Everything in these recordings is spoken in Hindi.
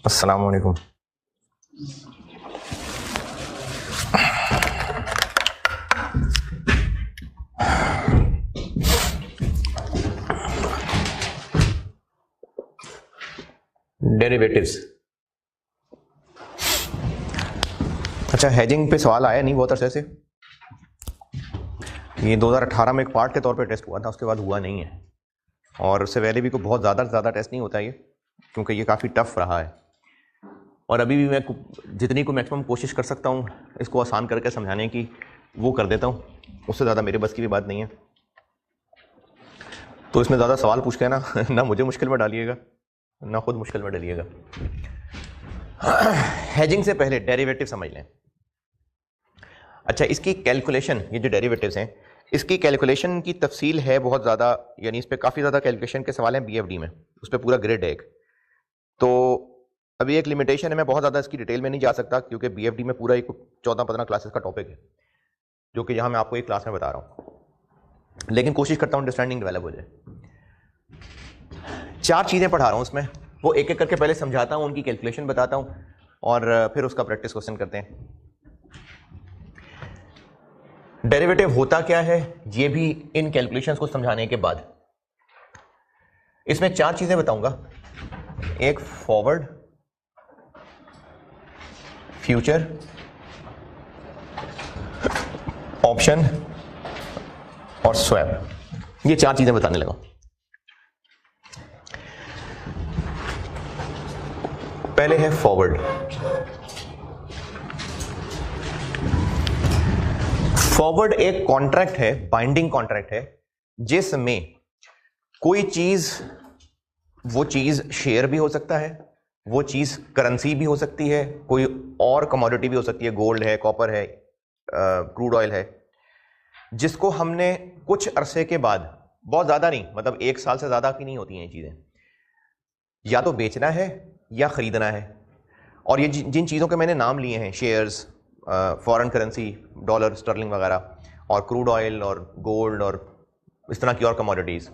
अस्सलाम वालेकुम। डेरिवेटिव्स। अच्छा, हेजिंग पे सवाल आया नहीं बहुत अरसे से। ये 2018 में एक पार्ट के तौर पे टेस्ट हुआ था, उसके बाद हुआ नहीं है। और उससे पहले भी कोई बहुत ज़्यादा टेस्ट नहीं होता ये, क्योंकि ये काफ़ी टफ रहा है। और अभी भी मैं जितनी को मैक्सिमम कोशिश कर सकता हूँ इसको आसान करके समझाने की, वो कर देता हूँ। उससे ज़्यादा मेरे बस की भी बात नहीं है। तो इसमें ज़्यादा सवाल पूछ के ना मुझे मुश्किल में डालिएगा, ना खुद मुश्किल में डालिएगा। हेजिंग से पहले डेरिवेटिव समझ लें। अच्छा, इसकी कैलकुलेशन, ये जो डेरिवेटिव्स हैं, इसकी कैलकुलेशन की तफसील है बहुत ज़्यादा, यानी इस पर काफ़ी ज़्यादा कैलकुलेशन के सवाल हैं बीएफडी में, उस पर पूरा ग्रिड है एक। तो अभी एक लिमिटेशन है, मैं बहुत ज़्यादा इसकी डिटेल में नहीं जा सकता, क्योंकि बीएफडी में पूरा एक 14-15 क्लासेस का टॉपिक है, जो कि यहाँ मैं आपको एक क्लास में बता रहा हूँ। लेकिन कोशिश करता हूँ अंडरस्टैंडिंग डेवलप हो जाए। 4 चीज़ें पढ़ा रहा हूँ उसमें, वो एक एक करके पहले समझाता हूँ, उनकी कैलकुलेशन बताता हूँ, और फिर उसका प्रैक्टिस क्वेश्चन करते हैं। डेरिवेटिव होता क्या है, ये भी इन कैलकुलेशंस को समझाने के बाद। इसमें 4 चीजें बताऊंगा। एक फॉरवर्ड, फ्यूचर, ऑप्शन और स्वैप। ये 4 चीजें बताने लगा। पहले है फॉरवर्ड। फॉरवर्ड एक कॉन्ट्रैक्ट है, बाइंडिंग कॉन्ट्रैक्ट है, जिसमें कोई चीज, वो चीज शेयर भी हो सकता है, वो चीज करेंसी भी हो सकती है, कोई और कमोडिटी भी हो सकती है, गोल्ड है, कॉपर है, क्रूड ऑयल है, जिसको हमने कुछ अरसे के बाद, बहुत ज्यादा नहीं, मतलब 1 साल से ज्यादा की नहीं होती हैं ये चीजें, या तो बेचना है या खरीदना है। और ये जिन चीजों के मैंने नाम लिए हैं, shares, foreign currency, dollar, sterling वगैरह, और क्रूड ऑयल और गोल्ड और इस तरह की और कमोडिटीज,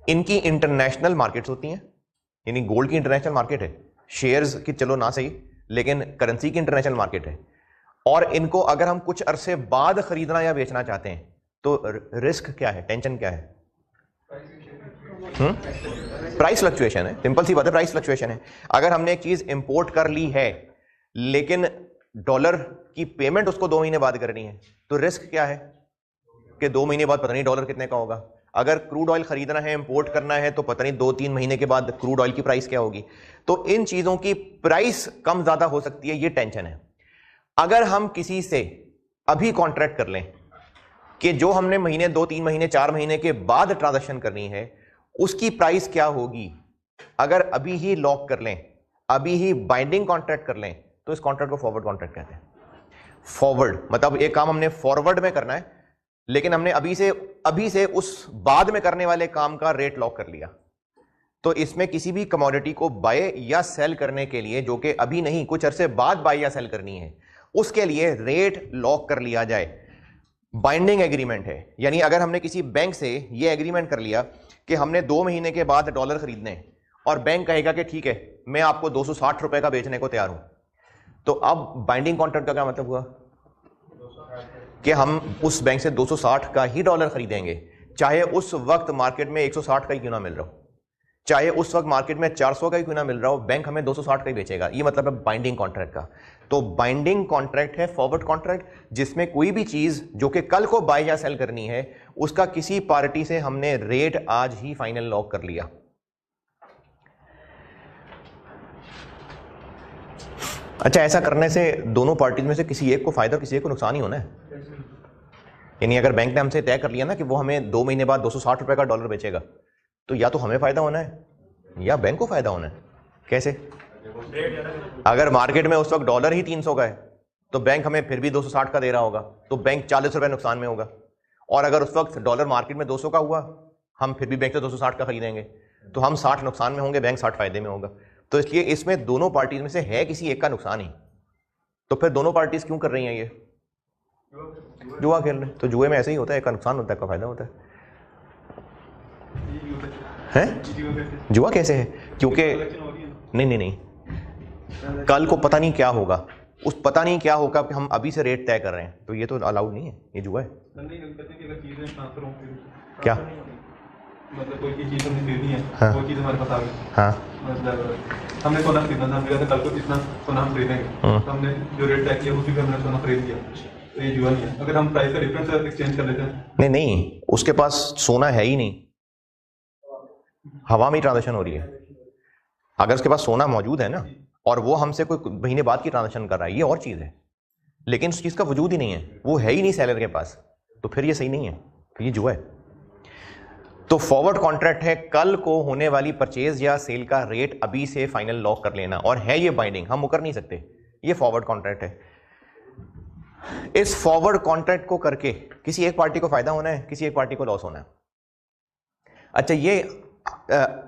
इनकी इंटरनेशनल मार्केट्स होती हैं। यानी गोल्ड की इंटरनेशनल मार्केट है, शेयर्स की चलो ना सही, लेकिन करेंसी की इंटरनेशनल मार्केट है। और इनको अगर हम कुछ अरसे बाद खरीदना या बेचना चाहते हैं तो रिस्क क्या है, टेंशन क्या है? प्राइस फ्लक्चुएशन है, सिंपल सी बात है, प्राइस फ्लक्चुएशन है। अगर हमने एक चीज इंपोर्ट कर ली है लेकिन डॉलर की पेमेंट उसको 2 महीने बाद करनी है, तो रिस्क क्या है कि 2 महीने बाद पता नहीं डॉलर कितने का होगा। अगर क्रूड ऑयल खरीदना है, इंपोर्ट करना है, तो पता नहीं 2-3 महीने के बाद क्रूड ऑयल की प्राइस क्या होगी। तो इन चीजों की प्राइस कम ज्यादा हो सकती है, ये टेंशन है। अगर हम किसी से अभी कॉन्ट्रैक्ट कर लें कि जो हमने महीने 2-3 महीने 4 महीने के बाद ट्रांजैक्शन करनी है, उसकी प्राइस क्या होगी, अगर अभी ही लॉक कर लें, अभी ही बाइंडिंग कॉन्ट्रैक्ट कर लें, तो इस कॉन्ट्रैक्ट को फॉरवर्ड कॉन्ट्रैक्ट कहते हैं। फॉरवर्ड मतलब एक काम हमने फॉरवर्ड में करना है, लेकिन हमने अभी से उस बाद में करने वाले काम का रेट लॉक कर लिया। तो इसमें किसी भी कमोडिटी को बाय या सेल करने के लिए, जो कि अभी नहीं, कुछ अरसे बाद बाय या सेल करनी है, उसके लिए रेट लॉक कर लिया जाए। बाइंडिंग एग्रीमेंट है, यानी अगर हमने किसी बैंक से ये एग्रीमेंट कर लिया कि हमने 2 महीने के बाद डॉलर खरीदने, और बैंक कहेगा कि ठीक है, मैं आपको 260 रुपए का बेचने को तैयार हूं, तो अब बाइंडिंग कॉन्ट्रैक्ट का क्या मतलब हुआ कि हम उस बैंक से 260 का ही डॉलर खरीदेंगे, चाहे उस वक्त मार्केट में 160 का ही क्यों ना मिल रहा हो, चाहे उस वक्त मार्केट में 400 का ही क्यों ना मिल रहा हो, बैंक हमें 260 का ही बेचेगा। ये मतलब है बाइंडिंग कॉन्ट्रैक्ट का। तो बाइंडिंग कॉन्ट्रैक्ट है फॉरवर्ड कॉन्ट्रैक्ट, जिसमें कोई भी चीज जो कि कल को बाय या सेल करनी है, उसका किसी पार्टी से हमने रेट आज ही फाइनल लॉक कर लिया। अच्छा, ऐसा करने से दोनों पार्टीज में से किसी एक को फायदा और किसी एक को नुकसान ही होना है। यानी अगर बैंक ने हमसे तय कर लिया ना कि वो हमें 2 महीने बाद 260 रुपए का डॉलर बेचेगा, तो या तो हमें फायदा होना है या बैंक को फायदा होना है। कैसे? अगर मार्केट में उस वक्त डॉलर ही 300 का है, तो बैंक हमें फिर भी 260 का दे रहा होगा, तो बैंक 40 रुपए नुकसान में होगा। और अगर उस वक्त डॉलर मार्केट में 200 का हुआ, हम फिर भी बैंक से 260 का खरीदेंगे, तो हम 60 नुकसान में होंगे, बैंक 60 फायदे में होगा। तो इसलिए इसमें दोनों पार्टीज में से है किसी एक का नुकसान ही। तो फिर दोनों पार्टीज क्यों कर रही हैं? ये जुआ खेल रहे हैं। तो जुए में ऐसे ही होता है, एक का नुकसान होता है, एक का फायदा होता है। जुआ कैसे है? क्योंकि नहीं, कल को पता नहीं क्या होगा, उस पता नहीं क्या होगा कि हम अभी से रेट तय कर रहे हैं, तो ये तो अलाउड नहीं है, ये जुआ है। क्या मतलब कोई चीज़ हमने खरीदनी है, हाँ, वो चीज़ हमारे पास आ गई। हाँ, मतलब हमने सोना खरीदना था, हमने कहा था कल को इतना सोना हम खरीदेंगे, तो हमने जो रेट तय किया उसी पे हमने सोना खरीद लिया, तो ये जुआ नहीं है। अगर हम प्राइस का डिफरेंस एक्सचेंज कर लेते हैं। नहीं नहीं, उसके पास सोना है ही नहीं, हवा में ट्रांजेक्शन हो रही है। अगर उसके पास सोना मौजूद है ना और वो हमसे कोई महीने बाद की ट्रांजेक्शन कर रहा है, ये और चीज़ है, लेकिन उस चीज़ का वजूद ही नहीं है, वो है ही नहीं सेलर के पास, तो फिर ये सही नहीं है, तो ये जुआ है। तो फॉरवर्ड कॉन्ट्रैक्ट है कल को होने वाली परचेज या सेल का रेट अभी से फाइनल लॉक कर लेना, और है ये बाइंडिंग, हम मुकर नहीं सकते, ये फॉरवर्ड कॉन्ट्रैक्ट है। इस फॉरवर्ड कॉन्ट्रैक्ट को करके किसी एक पार्टी को फायदा होना है, किसी एक पार्टी को लॉस होना है। अच्छा, ये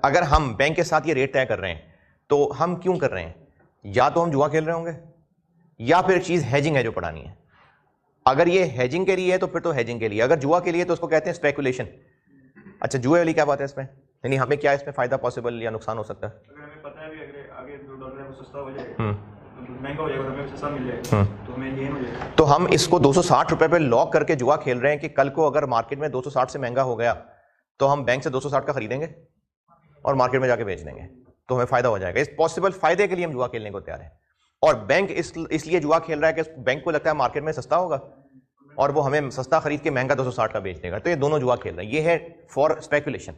अगर हम बैंक के साथ ये रेट तय कर रहे हैं तो हम क्यों कर रहे हैं? या तो हम जुआ खेल रहे होंगे या फिर चीज हैजिंग है जो पढ़ानी है। अगर ये हैजिंग के लिए है तो फिर तो हैजिंग के लिए, अगर जुआ के लिए तो उसको कहते हैं स्पेकुलेशन। अच्छा, जुए वाली क्या बात है इसमें, यानी हमें क्या इसमें फायदा पॉसिबल या नुकसान हो सकता है? अगर हमें पता है भी अगर आगे जो डॉलर है वो सस्ता हो जाएगा, महंगा हो जाएगा, हमें सस्ता मिल जाएगा, तो हमें गेन हो जाएगा। तो हम इसको 260 रुपए पे लॉक करके जुआ खेल रहे हैं कि कल को अगर मार्केट में 260 से महंगा हो गया तो हम बैंक से 260 का खरीदेंगे और मार्केट में जाके बेच देंगे, तो हमें फायदा हो जाएगा। इस पॉसिबल फायदे के लिए हम जुआ खेलने को तैयार है। और बैंक इसलिए जुआ खेल रहा है कि बैंक को लगता है मार्केट में सस्ता होगा और वो हमें सस्ता खरीद के महंगा 260 का बेच देगा, तो ये दोनों जुआ खेल रहे हैं। ये है फॉर स्पेकुलेशन।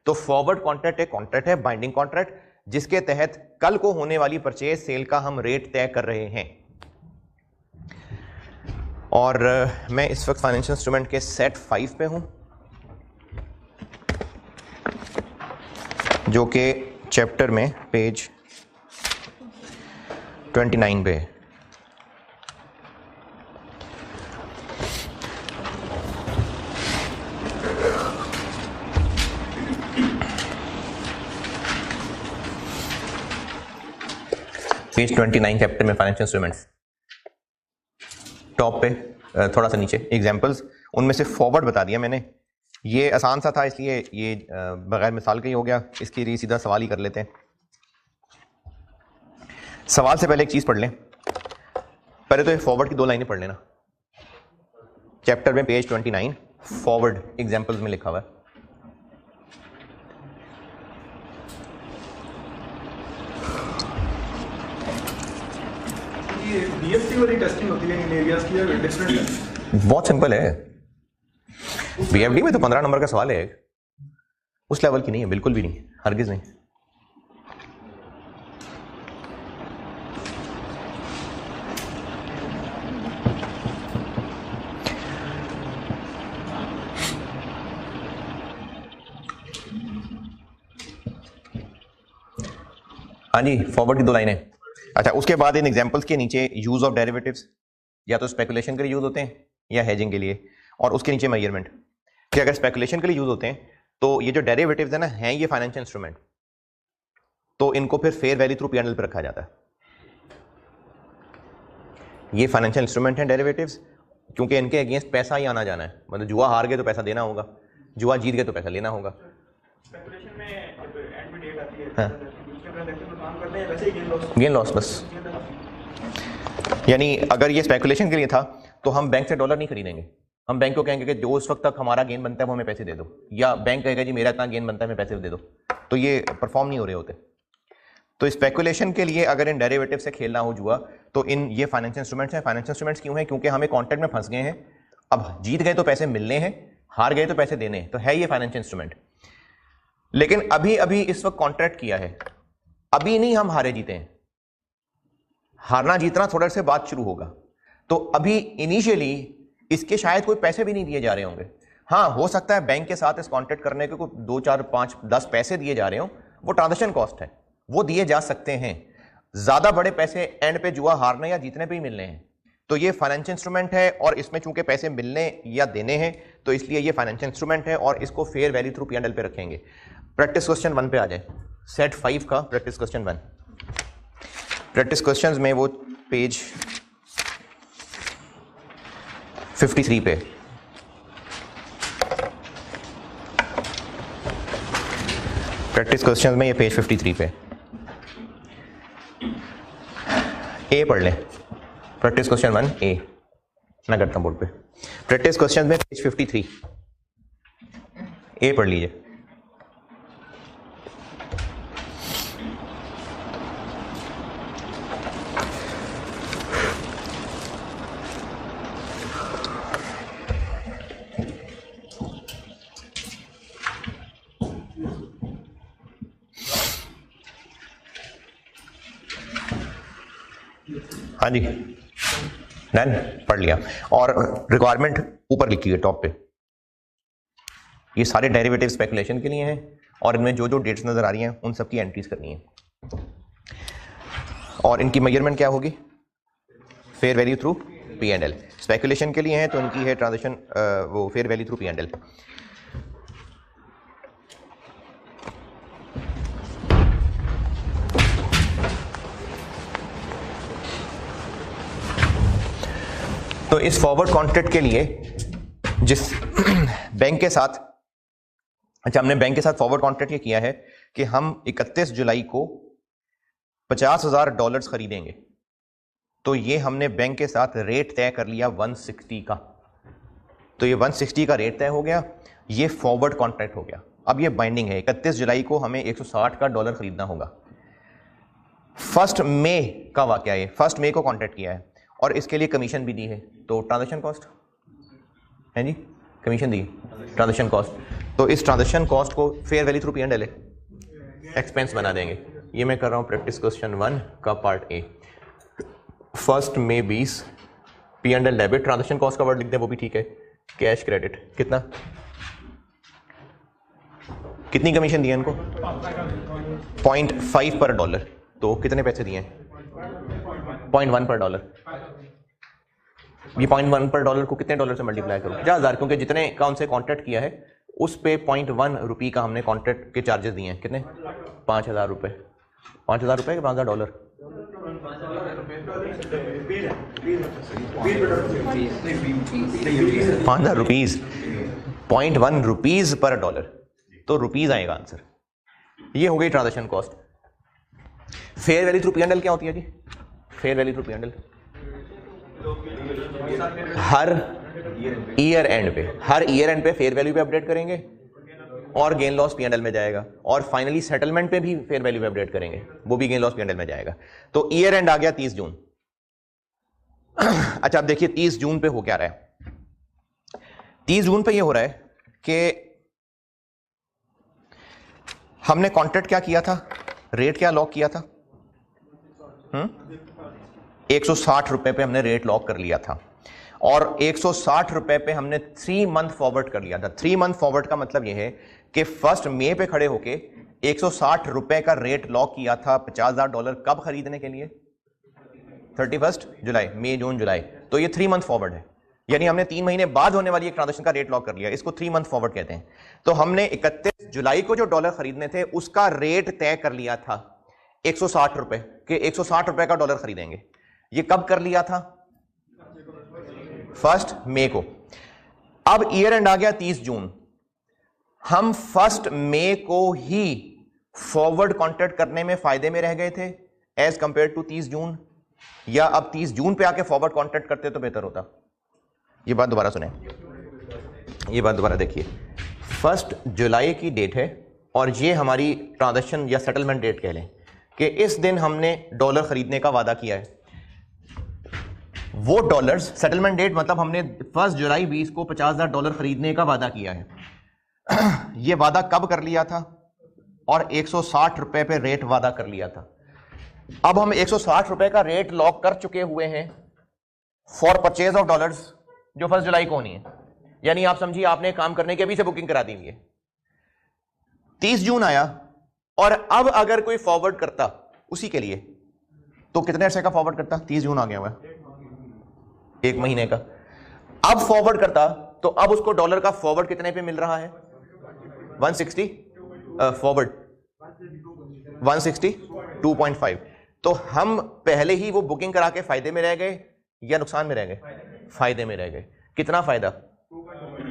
तो फॉरवर्ड कॉन्ट्रैक्ट एक कॉन्ट्रैक्ट है, बाइंडिंग कॉन्ट्रैक्ट, जिसके तहत कल को होने वाली परचेज सेल का हम रेट तय कर रहे हैं। और मैं इस वक्त फाइनेंशियल इंस्ट्रूमेंट के सेट 5 पे हूं, जो कि चैप्टर में पेज 29 पे है। पेज 29 चैप्टर में फाइनेंशियल इंस्ट्रूमेंट्स, टॉप पे थोड़ा सा नीचे एग्जांपल्स, उनमें से फॉरवर्ड बता दिया मैंने। ये आसान सा था इसलिए ये बगैर मिसाल का ही हो गया, इसके लिए सीधा सवाल ही कर लेते हैं। सवाल से पहले एक चीज पढ़ लें, पहले तो ये फॉरवर्ड की 2 लाइनें पढ़ लेना। चैप्टर में पेज 29 फॉरवर्ड एग्जांपल्स में लिखा हुआ है। बीएफटी वाली टेस्टिंग होती है इन एरियाज की, डिफरेंट है? बहुत सिंपल है, बीएफडी में तो 15 नंबर का सवाल है, उस लेवल की नहीं है, बिल्कुल भी नहीं, हरगिज नहीं। हाँ जी, फॉरवर्ड की 2 लाइनें। अच्छा, उसके बाद इन एग्जांपल्स के नीचे यूज ऑफ डेरिवेटिव्स, या तो स्पेकुलेशन के लिए यूज होते हैं या हेजिंग के लिए, और उसके नीचे मेजरमेंट कि अगर स्पेकुलेशन के लिए यूज होते हैं तो ये जो डेरिवेटिव्स है ना, हैं ये फाइनेंशियल इंस्ट्रूमेंट, तो इनको फिर फेयर वैल्यू थ्रू पी&एल पे रखा जाता है। ये फाइनेंशियल इंस्ट्रूमेंट हैं डेरिवेटिव्स, क्योंकि इनके अगेंस्ट पैसा ही आना जाना है, मतलब जुआ हार गए तो पैसा देना होगा, जुआ जीत गए तो पैसा लेना होगा। स्पेकुलेशन में एंड में डेट आती है, हाँ, काम करते हैं वैसे ही गेन लॉस बस। यानी अगर ये स्पेकुलेशन के लिए था तो हम बैंक से डॉलर नहीं खरीदेंगे, हम बैंक को कहेंगे कि जो उस वक्त तक हमारा गेन बनता है वो हमें पैसे दे दो, या बैंक कहेगा जी मेरा इतना गेन बनता है हमें पैसे दे दो, तो ये परफॉर्म नहीं हो रहे होते। तो स्पेकुलेशन के लिए अगर इन डेरिवेटिव से खेलना हो जुआ, तो इन ये फाइनेंशियल इंस्ट्रूमेंट्स हैं। फाइनेंशियल इंस्ट्रूमेंट्स क्यों हैं? क्योंकि हमें कॉन्ट्रैक्ट में फंस गए हैं, अब जीत गए तो पैसे मिलने हैं, हार गए तो पैसे देने हैं, तो है ये फाइनेंशियल इंस्ट्रूमेंट। लेकिन अभी अभी इस वक्त कॉन्ट्रैक्ट किया है, अभी नहीं हम हारे जीते हैं, हारना जीतना थोड़ा से बाद शुरू होगा, तो अभी इनिशियली इसके शायद कोई पैसे भी नहीं दिए जा रहे होंगे। हाँ, हो सकता है बैंक के साथ इस कॉन्ट्रैक्ट करने के कोई 2, 4, 5, 10 पैसे दिए जा रहे हो, वो ट्रांजेक्शन कॉस्ट है, वो दिए जा सकते हैं। ज्यादा बड़े पैसे एंड पे जुआ हारने या जीतने पे ही मिलने हैं, तो ये फाइनेंशियल इंस्ट्रूमेंट है, और इसमें चूंकि पैसे मिलने या देने हैं तो इसलिए ये फाइनेंशियल इंस्ट्रूमेंट है, और इसको फेयर वैल्यू थ्रू पी&एल पे रखेंगे। प्रैक्टिस क्वेश्चन 1 पे आ जाए, सेट 5 का प्रैक्टिस क्वेश्चन 1। प्रैक्टिस क्वेश्चंस में वो पेज 53 पे, प्रैक्टिस क्वेश्चंस में ये पेज 53 पे। ए पढ़ लें, प्रैक्टिस क्वेश्चन 1 ए ना करता हूं बोर्ड पे। प्रैक्टिस क्वेश्चन में पेज 53 ए पढ़ लीजिए। हाँ जी डन, पढ़ लिया। और रिक्वायरमेंट ऊपर लिखी है टॉप पे। ये सारे डेरिवेटिव स्पेकुलेशन के लिए हैं और इनमें जो जो डेट्स नजर आ रही हैं उन सब की एंट्रीज करनी है। और इनकी मेजरमेंट क्या होगी? Fair value through P and L. Speculation के लिए है तो इनकी है ट्रांजेक्शन वो fair value through P and L. तो इस फॉरवर्ड कॉन्ट्रैक्ट के लिए जिस बैंक के साथ, अच्छा हमने बैंक के साथ फॉरवर्ड कॉन्ट्रैक्ट ये किया है कि हम 31 जुलाई को $50,000 खरीदेंगे, तो ये हमने बैंक के साथ रेट तय कर लिया 160 का। तो ये 160 का रेट तय हो गया, ये फॉरवर्ड कॉन्ट्रैक्ट हो गया। अब ये बाइंडिंग है, 31 जुलाई को हमें 160 का डॉलर खरीदना होगा। 1 मई का वाकया है, 1 मई को कॉन्ट्रैक्ट किया है और इसके लिए कमीशन भी दी है। तो ट्रांजैक्शन कॉस्ट है जी, कमीशन दी ट्रांजैक्शन कॉस्ट। तो इस ट्रांजैक्शन कॉस्ट को fair value through P and L expense बना देंगे। ये मैं कर रहा हूं प्रैक्टिस क्वेश्चन 1 का पार्ट ए। 1 मई 20 P and L debit, transaction cost का वर्ड लिख दें वो भी ठीक है। कैश क्रेडिट कितना, कितनी कमीशन दी है इनको? 0.5 पर डॉलर। तो कितने पैसे दिए हैं? 0.1 पर डॉलर। ये 0.1 पर डॉलर को कितने डॉलर से मल्टीप्लाई करो? 50,000, क्योंकि जितने का उनसे कॉन्ट्रैक्ट किया है उस पे 0.1 रुपये का हमने कॉन्ट्रैक्ट के चार्जेस दिए हैं। कितने? 5,000 रुपये। 5,000 रुपये के 5,000 डॉलर, 5,000 रुपीज, 0.1 रुपीज पर डॉलर। तो रुपीज आएगा आंसर। ये हो गई transaction cost. Fair value through P and L क्या होती है जी? Fair value through P and L हर ईयर एंड पे फेयर वैल्यू पे अपडेट करेंगे और gain loss P and L में जाएगा, और फाइनली सेटलमेंट पे भी फेयर वैल्यू पे अपडेट करेंगे, वो भी gain loss P and L में जाएगा। तो ईयर एंड आ गया 30 जून। अच्छा अब देखिए 30 जून पे हो क्या रहा है। 30 जून पे ये हो रहा है कि हमने कॉन्ट्रैक्ट क्या किया था, रेट क्या लॉक किया था? 160 रुपए पे हमने रेट लॉक कर लिया था और 160 रुपए पे हमने 3 मंथ फॉरवर्ड कर लिया था। 3 मंथ फॉरवर्ड का मतलब यह है कि 1 मई पे खड़े होके 160 रुपए का रेट लॉक किया था $50,000 कब खरीदने के लिए? 31 जुलाई, मई जून जुलाई। तो ये 3 मंथ फॉरवर्ड है, यानी हमने 3 महीने बाद होने वाली एक ट्रांजेक्शन का रेट लॉक कर लिया। इसको 3 मंथ फॉरवर्ड कहते हैं। तो हमने 31 जुलाई को जो डॉलर खरीदने थे उसका रेट तय कर लिया था 160 रुपए के, 160 रुपए का डॉलर खरीदेंगे। ये कब कर लिया था? 1 मई को। अब ईयर एंड आ गया 30 जून। हम 1 मई को ही फॉरवर्ड कॉन्ट्रैक्ट करने में फायदे में रह गए थे एज कंपेयर टू 30 जून, या अब 30 जून पे आके फॉरवर्ड कॉन्ट्रैक्ट करते तो बेहतर होता? ये बात दोबारा सुने, ये बात दोबारा देखिए। 1 जुलाई की डेट है और ये हमारी ट्रांजैक्शन या सेटलमेंट डेट कह लें कि इस दिन हमने डॉलर खरीदने का वादा किया है। वो डॉलर्स, सेटलमेंट डेट मतलब हमने 1 जुलाई 20 को $50,000 खरीदने का वादा किया है। ये वादा कब कर लिया था? और 160 रुपए पे रेट वादा कर लिया था। अब हम 160 रुपए का रेट लॉक कर चुके हुए हैं फॉर परचेज ऑफ डॉलर्स, जो 1 जुलाई को होनी है। यानी आप समझिए आपने काम करने की अभी से बुकिंग करा दी हुई है। 30 जून आया और अब अगर कोई फॉरवर्ड करता उसी के लिए, तो कितने अरसे का फॉरवर्ड करता? 30 जून आ गया हुआ, 1 महीने का। अब फॉरवर्ड करता तो अब उसको डॉलर का फॉरवर्ड कितने पे मिल रहा है? 160 फॉरवर्ड 162.5। तो हम पहले ही वो बुकिंग करा के फायदे में रह गए या नुकसान में रह गए? फायदे में रह गए। कितना फायदा?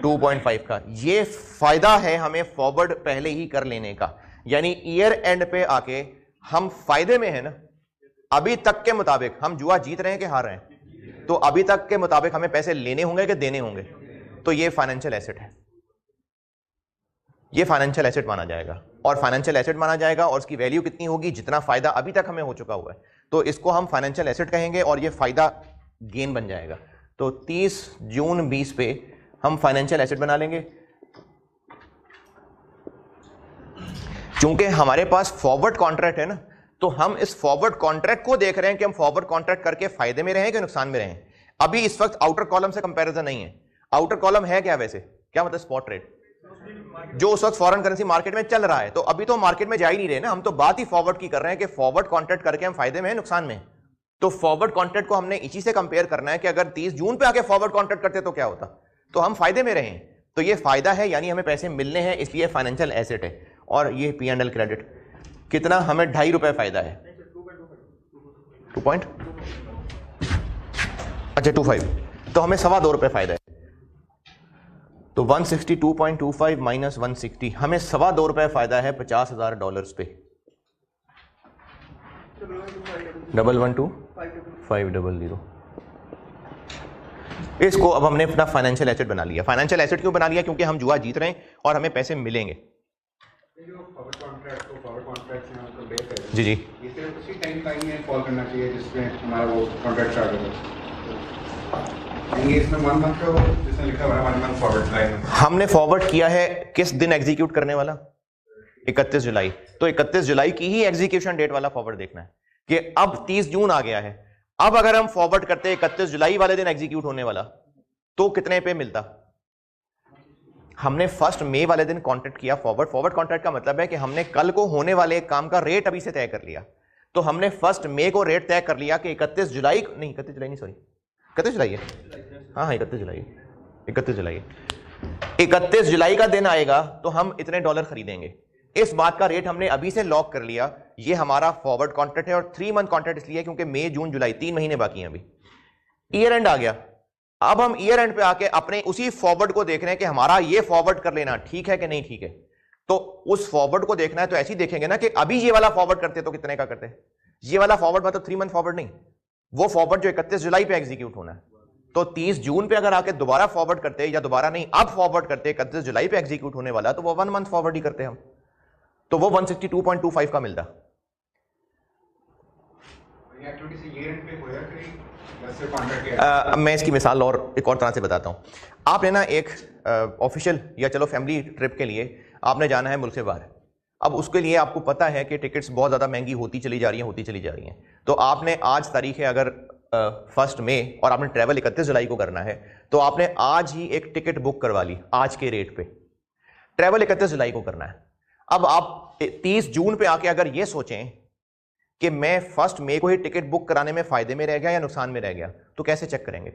2.5 का। ये फायदा है हमें फॉरवर्ड पहले ही कर लेने का, यानी ईयर एंड पे आके हम फायदे में है ना, अभी तक के मुताबिक हम जुआ जीत रहे हैं कि हार रहे हैं? तो अभी तक के मुताबिक हमें पैसे लेने होंगे कि देने होंगे? तो ये फाइनेंशियल एसेट है, ये फाइनेंशियल एसेट माना जाएगा। और फाइनेंशियल एसेट माना जाएगा और उसकी वैल्यू कितनी होगी? जितना फायदा अभी तक हमें हो चुका हुआ है, तो इसको हम फाइनेंशियल एसेट कहेंगे और ये फायदा गेन बन जाएगा। तो 30 जून 20 पे हम फाइनेंशियल एसेट बना लेंगे। चूंकि हमारे पास फॉरवर्ड कॉन्ट्रैक्ट है ना, तो हम इस फॉरवर्ड कॉन्ट्रैक्ट को देख रहे हैं कि हम फॉरवर्ड कॉन्ट्रैक्ट करके फायदे में रहें कि नुकसान में रहें। अभी इस वक्त आउटर कॉलम से कंपैरिजन नहीं है। आउटर कॉलम है क्या वैसे? क्या मतलब? स्पॉट रेट जो उस वक्त फॉरेन करेंसी मार्केट में चल रहा है। तो अभी तो मार्केट में जा ही नहीं रहे ना, हम तो बात ही फॉरवर्ड की कर रहे हैं कि फॉरवर्ड कॉन्ट्रैक्ट करके हम फायदे में हैं नुकसान में। तो फॉरवर्ड कॉन्ट्रैक्ट को हमने इसी से कंपेयर करना है कि अगर 30 जून पे आके फॉरवर्ड कॉन्ट्रैक्ट करते तो क्या होता? तो हम फायदे में रहें। तो ये फायदा है, यानी हमें पैसे मिलने हैं, इसलिए फाइनेंशियल एसेट है। और ये P&L क्रेडिट कितना? हमें 2.5 रुपए फायदा है। 2 पॉइंट, अच्छा 25, तो हमें 2.25 रुपए फायदा है। तो 162.25 माइनस 160, हमें 2.25 रुपए फायदा है $50,000 पे। 112,500। इसको अब हमने अपना फाइनेंशियल एसेट बना लिया। फाइनेंशियल एसेट क्यों बना लिया? क्योंकि हम जुआ जीत रहे हैं और हमें पैसे मिलेंगे। जी जी, उसी टाइम का ही कॉल करना चाहिए जिसमें हमारा वो कॉन्ट्रैक्ट स्टार्ट होगा। इसमें 1 मंथ का जिसमें लिखा हुआ है 1 मंथ फॉरवर्ड लाइन, हमने फॉरवर्ड किया है किस दिन एग्जीक्यूट करने वाला? 31 जुलाई। तो 31 जुलाई की ही एग्जीक्यूशन डेट वाला फॉरवर्ड देखना है कि अब 30 जून आ गया है। अब अगर हम फॉरवर्ड करते 31 जुलाई वाले दिन एग्जीक्यूट होने वाला, तो कितने पे मिलता? हमने 1 मई वाले दिन कॉन्ट्रैक्ट किया फॉरवर्ड। फॉरवर्ड कॉन्ट्रैक्ट का मतलब है कि हमने कल को होने वाले एक काम का रेट अभी से तय कर लिया। तो हमने 1 मई को रेट तय कर लिया कि 31 जुलाई नहीं, 31 जुलाई नहीं, सॉरी 31 जुलाई है, हाँ 31 जुलाई, 31 जुलाई, 31 जुलाई का दिन आएगा तो हम इतने डॉलर खरीदेंगे। इस बात का रेट हमने अभी से लॉक कर लिया। ये हमारा फॉरवर्ड कॉन्ट्रैक्ट है और 3 मंथ कॉन्ट्रैक्ट इसलिए क्योंकि मई जून जुलाई 3 महीने बाकी हैं। अभी ईयर एंड आ गया। अब हम ईयर एंड पे आके अपने उसी फॉरवर्ड को देख रहे हैं कि हमारा ये फॉरवर्ड कर लेना ठीक है कि नहीं ठीक है। तो उस फॉरवर्ड को देखना है तो ऐसे ही देखेंगे ना कि अभी ये वाला फॉरवर्ड करते तो कितने का करते। ये वाला फॉरवर्ड मतलब 3 मंथ फॉरवर्ड नहीं, वो फॉरवर्ड जो 31 जुलाई पे एग्जीक्यूट होना है। तो 30 जून पे अगर आके दोबारा फॉरवर्ड करते, या दोबारा नहीं अब फॉरवर्ड करते 31 जुलाई पे एग्जीक्यूट होने वाला, तो वो 1 मंथ फॉरवर्ड ही करते हम, तो वो 162.25 का मिलता। मैं इसकी मिसाल और एक और तरह से बताता हूं। आपने ना एक ऑफिशियल या चलो फैमिली ट्रिप के लिए आपने जाना है मुल्क से बाहर। अब उसके लिए आपको पता है कि टिकट्स बहुत ज़्यादा महंगी होती चली जा रही हैं। तो आपने आज तारीख है अगर 1 मई और आपने ट्रैवल 31 जुलाई को करना है, तो आपने आज ही एक टिकट बुक करवा ली आज के रेट पे। ट्रैवल 31 जुलाई को करना है। अब आप 30 जून पे आके अगर ये सोचें कि मैं 1 मई को ही टिकट बुक कराने में फायदे में रह गया या नुकसान में रह गया, तो कैसे चेक करेंगे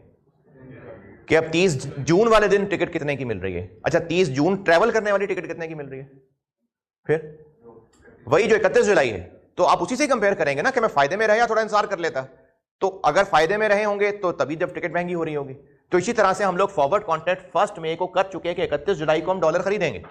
कि अब 30 जून वाले दिन टिकट कितने की मिल रही है? अच्छा 30 जून ट्रैवल करने वाली टिकट कितने की मिल रही है? फिर वही जो 31 जुलाई है, तो आप उसी से कंपेयर करेंगे ना कि मैं फायदे में रहा या थोड़ा इंतजार कर लेता। तो अगर फायदे में रहे होंगे तो तभी जब टिकट महंगी हो रही होगी। तो इसी तरह से हम लोग फॉरवर्ड कॉन्ट्रैक्ट 1 मई को कर चुके हैं कि 31 जुलाई को हम डॉलर खरीदेंगे।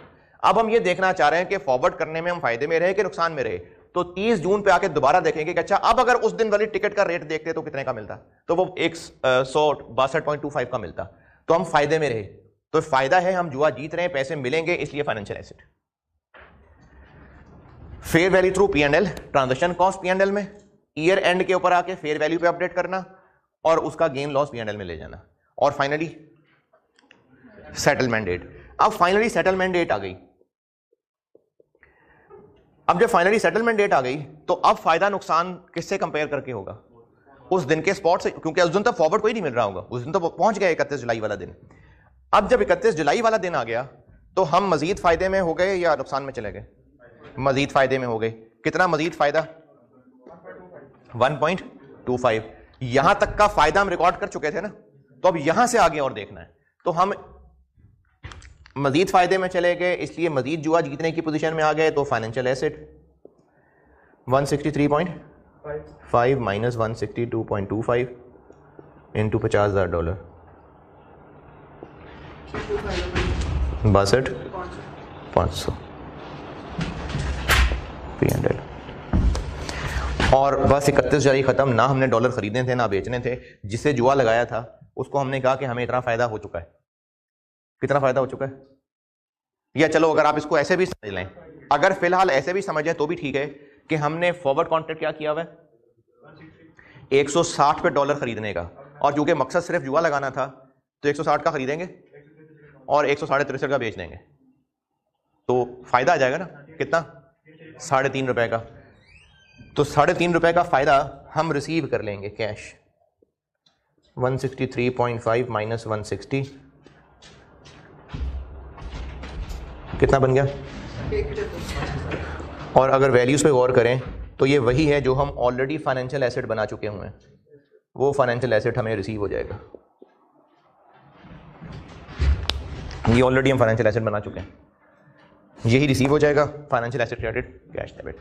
अब हम ये देखना चाह रहे हैं कि फॉरवर्ड करने में हम फायदे में रहे कि नुकसान में रहे। तो 30 जून पे आके दोबारा देखेंगे कि अच्छा अब अगर उस दिन वाली टिकट का रेट देखते तो कितने का मिलता, तो वो 162.25 का मिलता, तो हम फायदे में रहे। तो फायदा है, हम जुआ जीत रहे हैं, पैसे मिलेंगे, इसलिए financial asset. Fair value through P&L, transaction cost P&L में, ईयर एंड के ऊपर आके फेयर वैल्यू पे अपडेट करना और उसका गेन लॉस P&L में ले जाना। और फाइनली सेटलमेंट डेट। अब फाइनली सेटलमेंट डेट आ गई। अब जब फाइनली सेटलमेंट डेट आ गई तो अब फायदा नुकसान किससे कंपेयर करके होगा? उस दिन के स्पॉट से, क्योंकि उस दिन तक फॉरवर्ड कोई नहीं मिल रहा होगा, उस दिन तो पहुंच गया 31 जुलाई वाला दिन। अब जब 31 जुलाई वाला दिन आ गया तो हम मजीद फायदे में हो गए या नुकसान में चले गए? मजीद फायदे में हो गए। कितना मजीद फायदा? 1.25। यहां तक का फायदा हम रिकॉर्ड कर चुके थे ना, तो अब यहां से आगे और देखना है। तो हम मजीद फायदे में चले गए, इसलिए मजीद जुआ जीतने की पोजीशन में आ गए। तो financial asset 163.5 minus 162.25 into $50,000 62,500 P&L। और बस 31 जारी खत्म, ना हमने डॉलर खरीदने थे ना बेचने थे। जिसे जुआ लगाया था उसको हमने कहा कि हमें इतना फायदा हो चुका है। कितना फायदा हो चुका है? या चलो अगर आप इसको ऐसे भी समझ लें, अगर फिलहाल ऐसे भी समझें तो भी ठीक है कि हमने फॉरवर्ड कॉन्ट्रैक्ट क्या किया हुआ है 160 पे डॉलर खरीदने का, और चूंकि मकसद सिर्फ जुआ लगाना था तो 160 का खरीदेंगे और 163.5 का बेच देंगे, तो फायदा आ जाएगा ना। कितना? 3.5 रुपए का। तो 3.5 रुपए का फायदा हम रिसीव कर लेंगे कैश। 163.5 माइनस 160 कितना बन गया? और अगर वैल्यूज पे गौर करें तो ये वही है जो हम ऑलरेडी फाइनेंशियल एसेट बना चुके हुए हैं, वो फाइनेंशियल एसेट हमें रिसीव हो जाएगा। ये ऑलरेडी हम फाइनेंशियल एसेट बना चुके हैं, यही रिसीव हो जाएगा। Financial asset credit, cash debit.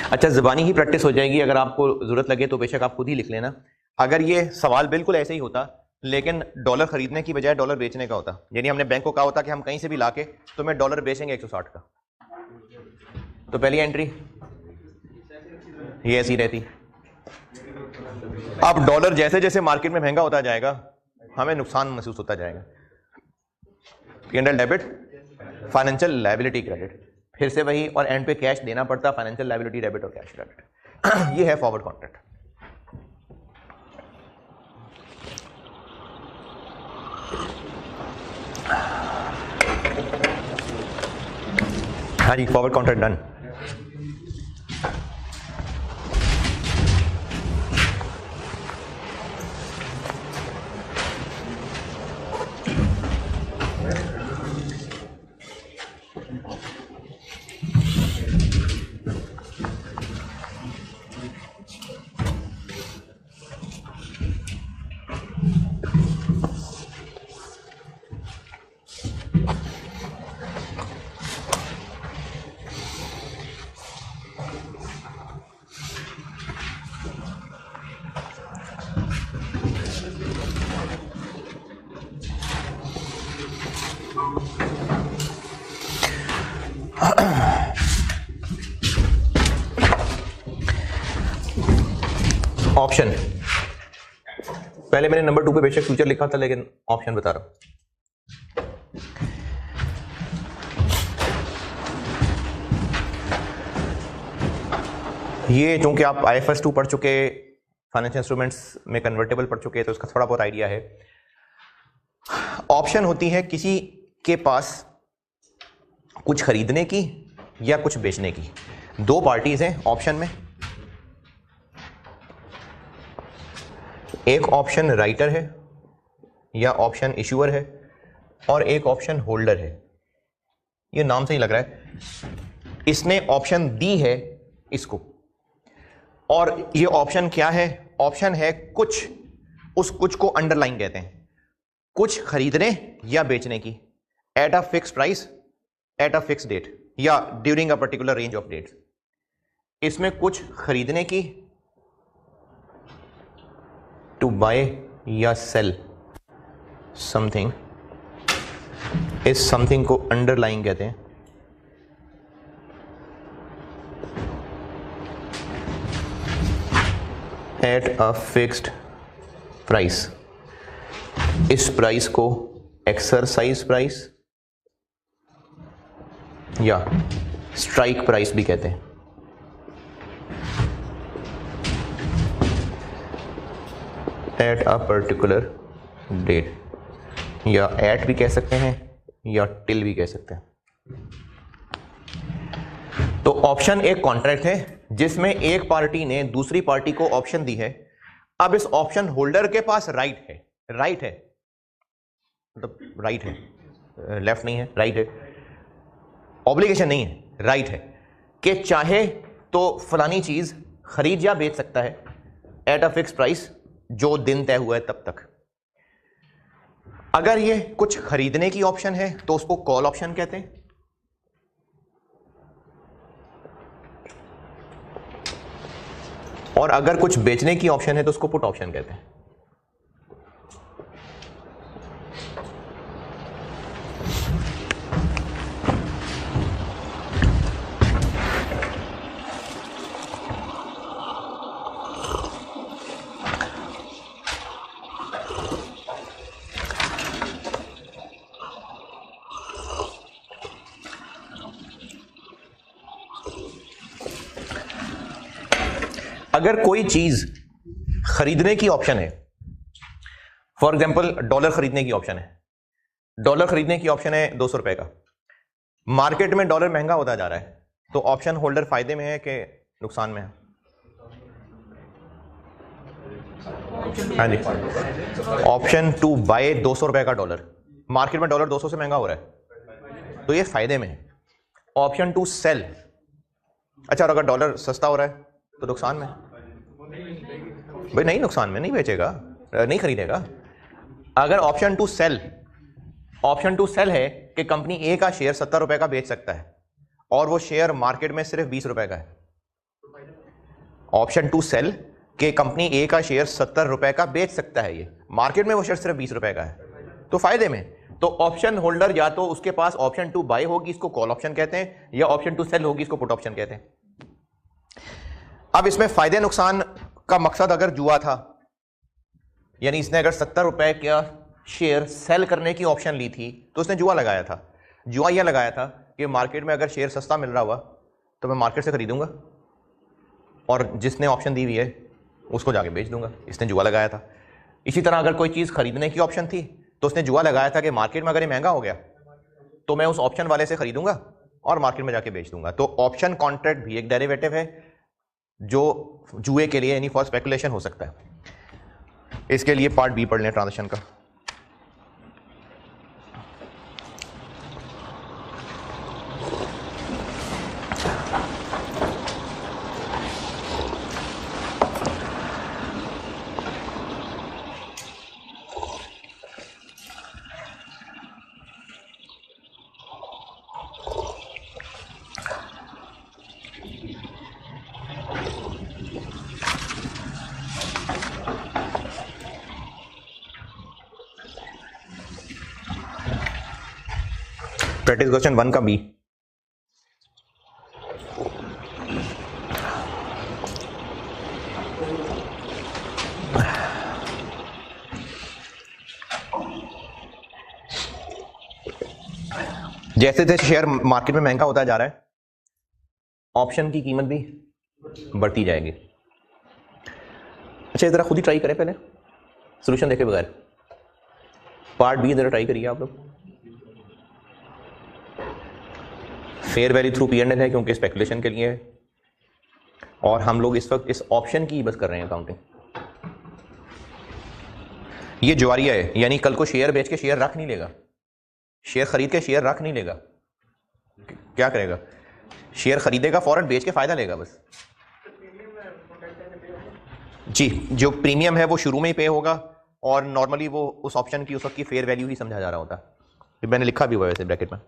अच्छा, ज़बानी ही प्रैक्टिस हो जाएगी, अगर आपको ज़रूरत लगे तो बेशक आप खुद ही लिख लेना। अगर ये सवाल बिल्कुल ऐसे ही होता लेकिन डॉलर खरीदने की बजाय डॉलर बेचने का होता, यानी हमने बैंक को कहा होता कि हम कहीं से भी लाके तुम्हें डॉलर बेचेंगे 160 का, तो पहली एंट्री ये ऐसी रहती। अब डॉलर जैसे जैसे मार्केट में महंगा होता जाएगा हमें नुकसान महसूस होता जाएगा। P&L debit, financial liability credit, फिर से वही, और एंड पे कैश देना पड़ता, फाइनेंशियल लायबिलिटी डेबिट और कैश क्रेडिट। ये है फॉरवर्ड कॉन्ट्रैक्ट। हाँ जी, फॉरवर्ड कॉन्ट्रैक्ट डन। ऑप्शन, पहले मैंने नंबर 2 पे बेशक फ्यूचर लिखा था लेकिन ऑप्शन बता रहा हूं। ये चूंकि आप IFRS 2 पढ़ चुके, फाइनेंशियल इंस्ट्रूमेंट्स में कन्वर्टेबल पढ़ चुके, तो इसका थोड़ा बहुत आइडिया है। ऑप्शन होती है किसी के पास कुछ खरीदने की या कुछ बेचने की। दो पार्टीज हैं ऑप्शन में, एक ऑप्शन राइटर है या ऑप्शन इशूअर है और एक ऑप्शन होल्डर है। ये नाम से ही लग रहा है इसने ऑप्शन दी है इसको, और ये ऑप्शन क्या है? ऑप्शन है कुछ, उस कुछ को अंडरलाइन कहते हैं, कुछ खरीदने या बेचने की, at a fix price, at a fix date या during a particular range of dates. इसमें कुछ खरीदने की, टू बाय या सेल समथिंग, इस समथिंग को अंडरलाइन कहते हैं। एट अ फिक्स्ड प्राइस, इस प्राइस को एक्सरसाइज प्राइस या स्ट्राइक प्राइस भी कहते हैं। एट अ पर्टिकुलर डेट, या एट भी कह सकते हैं या टिल भी कह सकते हैं। तो ऑप्शन एक कॉन्ट्रैक्ट है जिसमें एक पार्टी ने दूसरी पार्टी को ऑप्शन दी है। अब इस ऑप्शन होल्डर के पास राइट है, राइट है मतलब राइट है, लेफ्ट नहीं है, राइट है, ऑब्लिगेशन नहीं है, राइट है कि चाहे तो फलानी चीज खरीद या बेच सकता है एट अ फिक्स प्राइस जो दिन तय हुआ है तब तक। अगर ये कुछ खरीदने की ऑप्शन है तो उसको कॉल ऑप्शन कहते हैं, और अगर कुछ बेचने की ऑप्शन है तो उसको पुट ऑप्शन कहते हैं। अगर कोई चीज खरीदने की ऑप्शन है, फॉर एग्जांपल डॉलर खरीदने की ऑप्शन है, डॉलर खरीदने की ऑप्शन है 200 रुपए का, मार्केट में डॉलर महंगा होता जा रहा है, तो ऑप्शन होल्डर फायदे में है कि नुकसान में है? हाँ जी, ऑप्शन टू बाय 200 रुपए का डॉलर, मार्केट में डॉलर 200 से महंगा हो रहा है तो ये फायदे में है। ऑप्शन टू सेल, अच्छा, और अगर डॉलर सस्ता हो रहा है तो नुकसान में। भाई नहीं, नुकसान में नहीं बेचेगा, नहीं खरीदेगा। अगर option to sell, option to sell है कि कंपनी ए का शेयर 70 रुपए का बेच सकता है और वो शेयर मार्केट में सिर्फ 20 रुपए का है। ऑप्शन टू सेल कि कंपनी ए का शेयर 70 रुपए का बेच सकता है, ये मार्केट में वो शेयर सिर्फ 20 रुपए का है, तो फायदे में। तो ऑप्शन होल्डर या तो उसके पास ऑप्शन टू बाय होगी, इसको कॉल ऑप्शन कहते हैं, या ऑप्शन टू सेल होगी, इसको पुट ऑप्शन कहते हैं। अब इसमें फायदे नुकसान का मकसद अगर जुआ था, यानी इसने अगर 70 रुपए का शेयर सेल करने की ऑप्शन ली थी तो उसने जुआ लगाया था। जुआ यह लगाया था कि मार्केट में अगर शेयर सस्ता मिल रहा हुआ तो मैं मार्केट से खरीदूंगा और जिसने ऑप्शन दी हुई है उसको जाके बेच दूंगा, इसने जुआ लगाया था। इसी तरह अगर कोई चीज खरीदने की ऑप्शन थी तो उसने जुआ लगाया था कि मार्केट में अगर ये महंगा हो गया तो मैं उस ऑप्शन वाले से खरीदूंगा और मार्केट में जाके बेच दूंगा। तो ऑप्शन कॉन्ट्रैक्ट भी एक डेरिवेटिव है जो जुए के लिए यानी फॉर स्पेकुलेशन हो सकता है। इसके लिए पार्ट बी पढ़ लें ट्रांजैक्शन का। प्रैक्टिस क्वेश्चन 1 का बी। जैसे जैसे शेयर मार्केट में महंगा होता जा रहा है ऑप्शन की कीमत भी बढ़ती जाएगी। अच्छा, जरा खुद ही ट्राई करें, पहले सॉल्यूशन देखे बगैर। पार्ट बी जरा ट्राई करिए आप लोग। फेयर वैल्यू थ्रू पी&एल है क्योंकि स्पेकुलेशन के लिए है, और हम लोग इस वक्त इस ऑप्शन की बस कर रहे हैं काउंटिंग। ये जुआरिया है, यानी कल को शेयर बेच के शेयर रख नहीं लेगा, शेयर खरीद के शेयर रख नहीं लेगा। क्या करेगा? शेयर खरीदेगा, फौरन बेच के फायदा लेगा बस। जी, जो प्रीमियम है वो शुरू में ही पे होगा, और नॉर्मली वो उस ऑप्शन की उस वक्त की फेयर वैल्यू ही समझा जा रहा होता है। मैंने लिखा भी हुआ है वैसे ब्रैकेट में।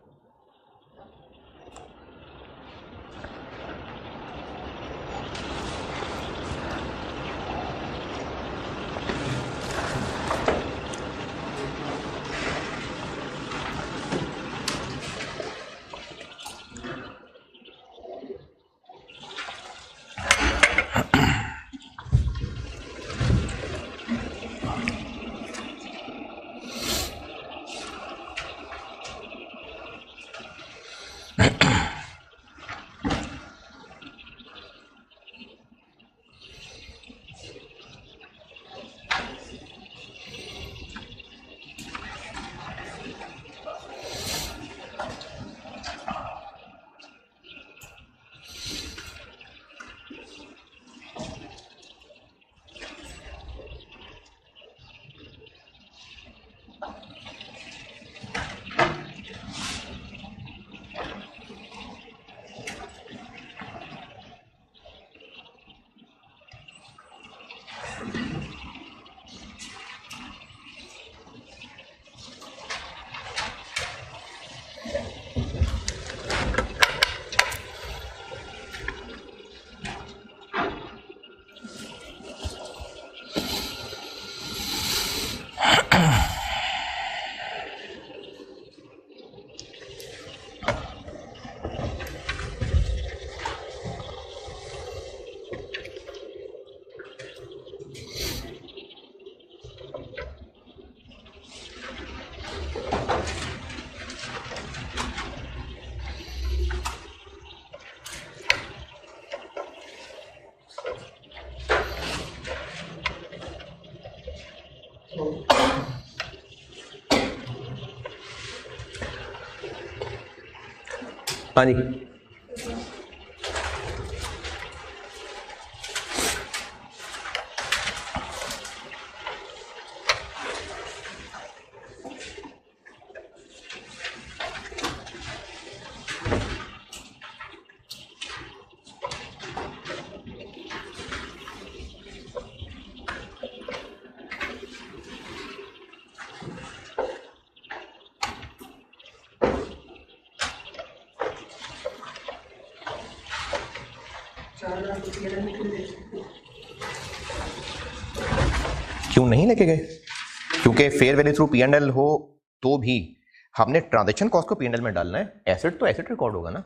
हाँ जी, क्यों नहीं लेके गए? क्योंकि फेयर वैल्यू थ्रू P&L हो तो भी हमने ट्रांजैक्शन कॉस्ट को P&L में डालना है, एसेट तो एसेट रिकॉर्ड होगा ना।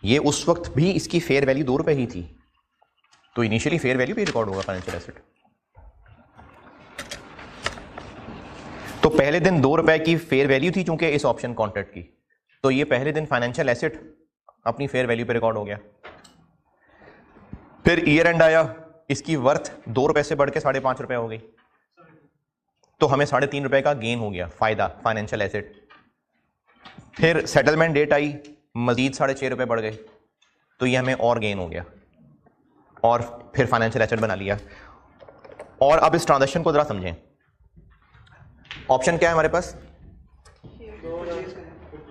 ये उस वक्त भी इसकी फेयर वैल्यू 2 रुपए ही थी, तो इनिशियली फेयर वैल्यू भी रिकॉर्ड होगा फाइनेंशियल एसेट। तो पहले दिन 2 रुपए की फेयर वैल्यू थी चूंकि इस ऑप्शन कॉन्ट्रैक्ट की, तो ये पहले दिन फाइनेंशियल एसेट अपनी फेयर वैल्यू पे रिकॉर्ड हो गया। फिर ईयर एंड आया, इसकी वर्थ 2 रुपए से बढ़ के 5.5 रुपए हो गई, तो हमें 3.5 रुपए का गेन हो गया, फायदा फाइनेंशियल एसेट। फिर सेटलमेंट डेट आई, मजीद 6.5 रुपए बढ़ गए, तो ये हमें और गेन हो गया, और फिर फाइनेंशियल एसेट बना लिया। और अब इस ट्रांजैक्शन को जरा समझें। ऑप्शन क्या है हमारे पास?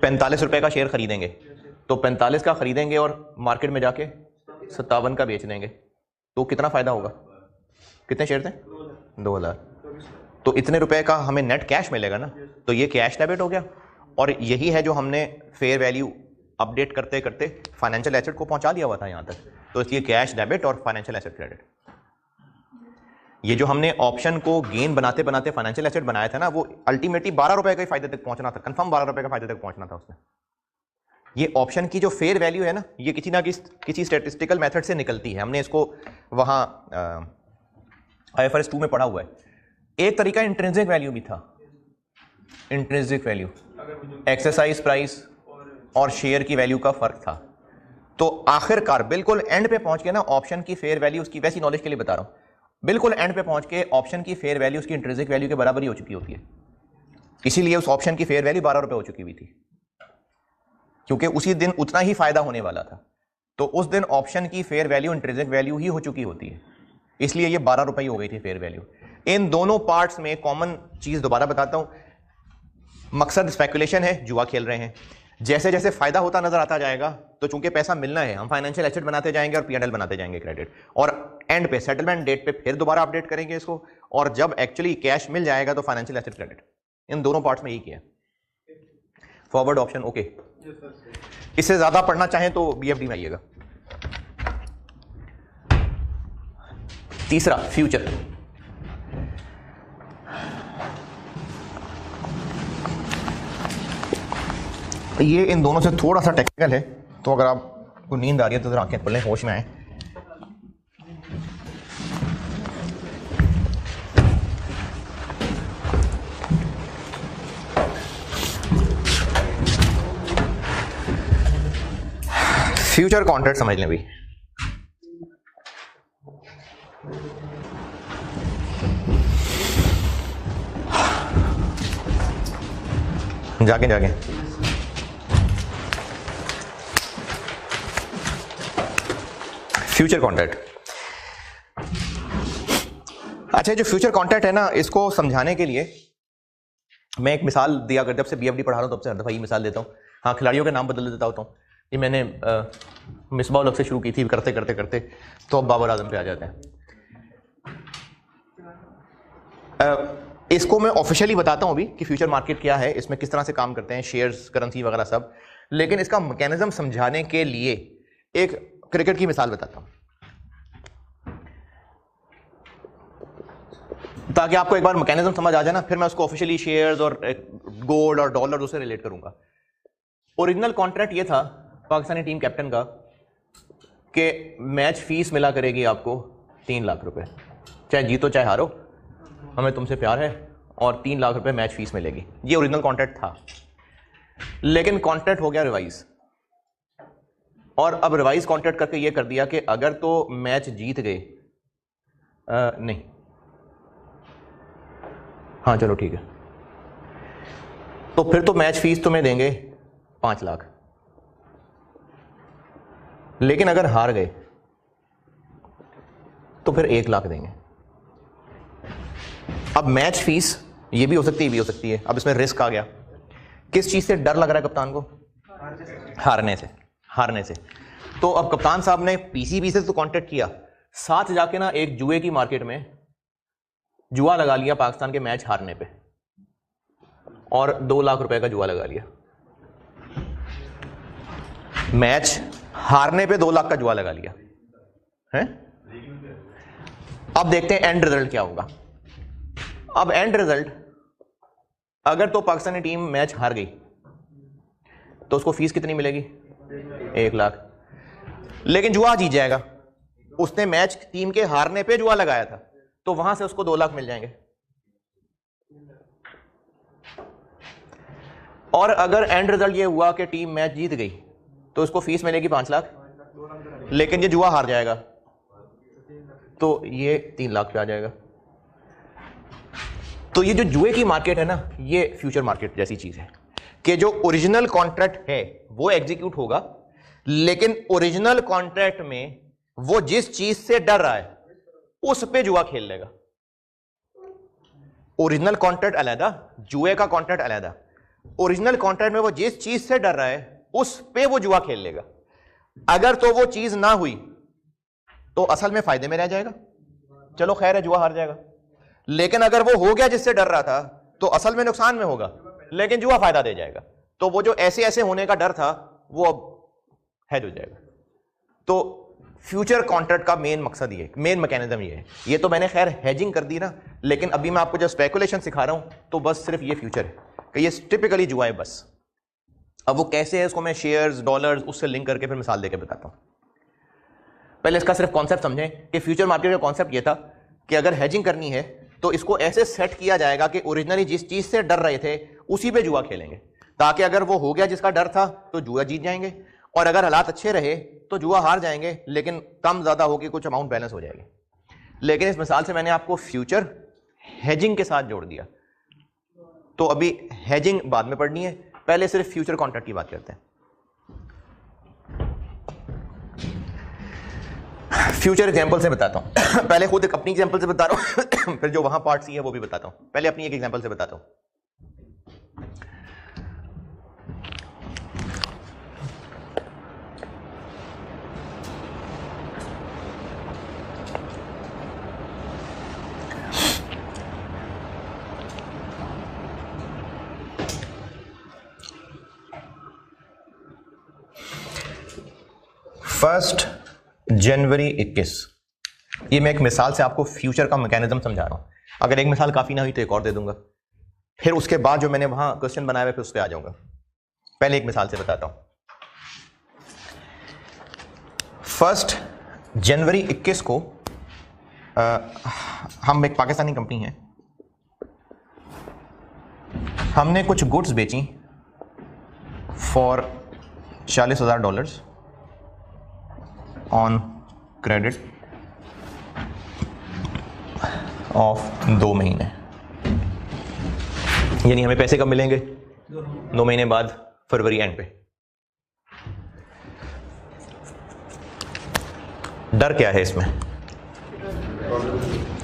45 रुपए का शेयर खरीदेंगे, तो 45 का खरीदेंगे और मार्केट में जाके 57 का बेच देंगे, तो कितना फायदा होगा? कितने शेयर थे? 2000। तो इतने रुपए का हमें नेट कैश मिलेगा ना, तो ये कैश डेबिट हो गया। और यही है जो हमने फेयर वैल्यू अपडेट करते करते फाइनेंशियल एसेट को पहुंचा दिया हुआ था यहां तक, तो इसलिए कैश डेबिट और फाइनेंशियल एसेट क्रेडिट। ये जो हमने ऑप्शन को गेन बनाते बनाते फाइनेंशियल एसेट बनाया था ना, वो अल्टीमेटली 12 रुपए के फायदे तक पहुंचना था, कंफर्म 12 रुपए के फायदे तक पहुंचना था उसमें। ये ऑप्शन की जो फेयर वैल्यू है ना, ये किसी ना किसी स्टैटिस्टिकल मेथड से निकलती है। हमने इसको वहां IFRS 2 में पढ़ा हुआ है। एक तरीका इंट्रिंसिक वैल्यू भी था, इंट्रिंसिक वैल्यू एक्सरसाइज प्राइस और शेयर की वैल्यू का फर्क था। तो आखिरकार बिल्कुल एंड पे पहुंच के ना, ऑप्शन की फेयर वैल्यू, उसकी वैसी नॉलेज के लिए बता रहा हूं, बिल्कुल एंड पे पहुंच के ऑप्शन की फेयर वैल्यू उसकी इंट्रिंसिक वैल्यू के बराबर ही हो चुकी होती है। इसीलिए उस ऑप्शन की फेयर वैल्यू 12 रुपए हो चुकी हुई थी, क्योंकि उसी दिन उतना ही फायदा होने वाला था। तो उस दिन ऑप्शन की फेयर वैल्यू इंट्रिंसिक वैल्यू ही हो चुकी होती है, इसलिए ये 12 रुपए ही हो गई थी फेयर वैल्यू। इन दोनों पार्ट्स में कॉमन चीज दोबारा बताता हूं, मकसद स्पेकुलेशन है, जुआ खेल रहे हैं। जैसे जैसे फायदा होता नजर आता जाएगा, तो चूंकि पैसा मिलना है, हम फाइनेंशियल एसेट बनाते जाएंगे और P&L बनाते जाएंगे क्रेडिट, और एंड पे सेटलमेंट डेट पे फिर दोबारा अपडेट करेंगे इसको, और जब एक्चुअली कैश मिल जाएगा तो फाइनेंशियल एसेट क्रेडिट। इन दोनों पार्ट्स में यही किया। Forward option okay. इससे ज्यादा पढ़ना चाहें तो BFD में आइएगा। तीसरा फ्यूचर। ये इन दोनों से थोड़ा सा टेक्निकल है, तो अगर आपको नींद आ रही है तो जरा आंखें खोलें, होश में आए। फ्यूचर कॉन्ट्रैक्ट समझ लें भाई। जागे फ्यूचर कॉन्ट्रैक्ट। अच्छा, जो फ्यूचर कॉन्ट्रैक्ट है ना, इसको समझाने के लिए मैं एक मिसाल दिया कर, जब से BFD पढ़ा रहा हूं तब से हर दफा ये मिसाल देता हूं। हाँ, खिलाड़ियों के नाम बदल देता होता हूं। ये मैंने मिसबाह उल हक से शुरू की थी, करते करते करते तो अब बाबर आजम पे आ जाते हैं। इसको मैं ऑफिशियली बताता हूं अभी कि फ्यूचर मार्केट क्या है, इसमें किस तरह से काम करते हैं, शेयर्स, करेंसी वगैरह सब। लेकिन इसका मैकेनिज्म समझाने के लिए एक क्रिकेट की मिसाल बताता हूं, ताकि आपको एक बार मैकेनिज्म समझ आ जाए ना, फिर मैं उसको ऑफिशियली शेयर्स और गोल्ड और डॉलर उससे रिलेट करूंगा। ओरिजिनल कॉन्ट्रैक्ट ये था पाकिस्तानी टीम कैप्टन का कि मैच फीस मिला करेगी आपको 3 लाख रुपए, चाहे जीतो चाहे हारो, हमें तुमसे प्यार है, और 3 लाख रुपए मैच फीस मिलेगी। ये ओरिजिनल कॉन्ट्रैक्ट था। लेकिन कॉन्ट्रैक्ट हो गया रिवाइज, और अब रिवाइज कॉन्ट्रैक्ट करके ये कर दिया कि अगर तो मैच जीत गए, नहीं, हाँ चलो ठीक है, तो फिर तो मैच फीस तुम्हें देंगे 5 लाख, लेकिन अगर हार गए तो फिर 1 लाख देंगे। अब मैच फीस ये भी हो सकती है, ये भी हो सकती है। अब इसमें रिस्क आ गया। किस चीज से डर लग रहा है कप्तान को? हारने से। तो अब कप्तान साहब ने पीसीबी से तो कांटेक्ट किया, साथ जाके ना एक जुए की मार्केट में जुआ लगा लिया पाकिस्तान के मैच हारने पे, और 2 लाख रुपए का जुआ लगा लिया। मैच हारने पे 2 लाख का जुआ लगा लिया है। अब देखते हैं एंड रिजल्ट क्या होगा। अब एंड रिजल्ट, अगर तो पाकिस्तानी टीम मैच हार गई तो उसको फीस कितनी मिलेगी? 1 लाख। लेकिन जुआ जीत जाएगा, उसने मैच टीम के हारने पे जुआ लगाया था, तो वहां से उसको 2 लाख मिल जाएंगे। और अगर एंड रिजल्ट ये हुआ कि टीम मैच जीत गई तो उसको फीस मिलेगी 5 लाख, लेकिन ये जुआ हार जाएगा तो ये 3 लाख पे आ जाएगा। तो ये जो जुए की मार्केट है ना, ये फ्यूचर मार्केट जैसी चीज है कि जो ओरिजिनल कॉन्ट्रैक्ट है वो एग्जीक्यूट होगा, लेकिन ओरिजिनल कॉन्ट्रैक्ट में वो जिस चीज से डर रहा है उस पे जुआ खेल लेगा। ओरिजिनल कॉन्ट्रैक्ट अलग, जुए का कॉन्ट्रैक्ट अलग। ओरिजिनल कॉन्ट्रैक्ट में वो जिस चीज से डर रहा है उस पे वो जुआ खेल लेगा। अगर तो वो चीज ना हुई तो असल में फायदे में रह जाएगा, चलो खैर है जुआ हार जाएगा। लेकिन अगर वो हो गया जिससे डर रहा था तो असल में नुकसान में होगा, लेकिन जुआ फायदा दे जाएगा। तो वो जो ऐसे ऐसे होने का डर था वो अब हेज हो जाएगा। तो फ्यूचर कॉन्ट्रैक्ट का मेन मकसद ये, मेन मैकेनिज्म ये है। ये तो मैंने खैर हेजिंग कर दी ना, लेकिन अभी मैं आपको जो स्पेकुलेशन सिखा रहा हूं तो बस सिर्फ ये फ्यूचर है कि ये टिपिकली जुआ है बस। अब वो कैसे है उसको मैं शेयर्स, डॉलर्स उससे लिंक करके फिर मिसाल देकर बताता हूं। पहले इसका सिर्फ कॉन्सेप्ट समझें कि फ्यूचर मार्केट का कॉन्सेप्ट ये था कि अगर हेजिंग करनी है तो इसको ऐसे सेट किया जाएगा कि ओरिजिनली जिस चीज से डर रहे थे उसी पे जुआ खेलेंगे, ताकि अगर वो हो गया जिसका डर था तो जुआ जीत जाएंगे, और अगर हालात अच्छे रहे तो जुआ हार जाएंगे, लेकिन कम ज्यादा होगी, कुछ अमाउंट बैलेंस हो जाएगी। लेकिन इस मिसाल से मैंने आपको फ्यूचर हेजिंग के साथ जोड़ दिया। तो अभी हेजिंग बाद में पढ़नी है, पहले सिर्फ फ्यूचर कॉन्ट्रैक्ट की बात करते हैं। फ्यूचर एग्जांपल से बताता हूं। पहले खुद अपनी एग्जांपल से बता रहा हूं, फिर जो वहां पार्ट सी है वो भी बताता हूं। पहले अपनी एक एग्जांपल से बताता हूं। फर्स्ट जनवरी 21, ये मैं एक मिसाल से आपको फ्यूचर का मैकेनिज्म समझा रहा हूं। अगर एक मिसाल काफी ना हुई तो एक और दे दूंगा, फिर उसके बाद जो मैंने वहां क्वेश्चन बनाया हुआ फिर उस पर आ जाऊंगा। पहले एक मिसाल से बताता हूं। फर्स्ट जनवरी 21 को हम एक पाकिस्तानी कंपनी है, हमने कुछ गुड्स बेची फॉर $40,000 ऑन क्रेडिट ऑफ 2 महीने। यानी हमें पैसे कब मिलेंगे? 2 महीने बाद, फरवरी एंड पे। डर क्या है इसमें?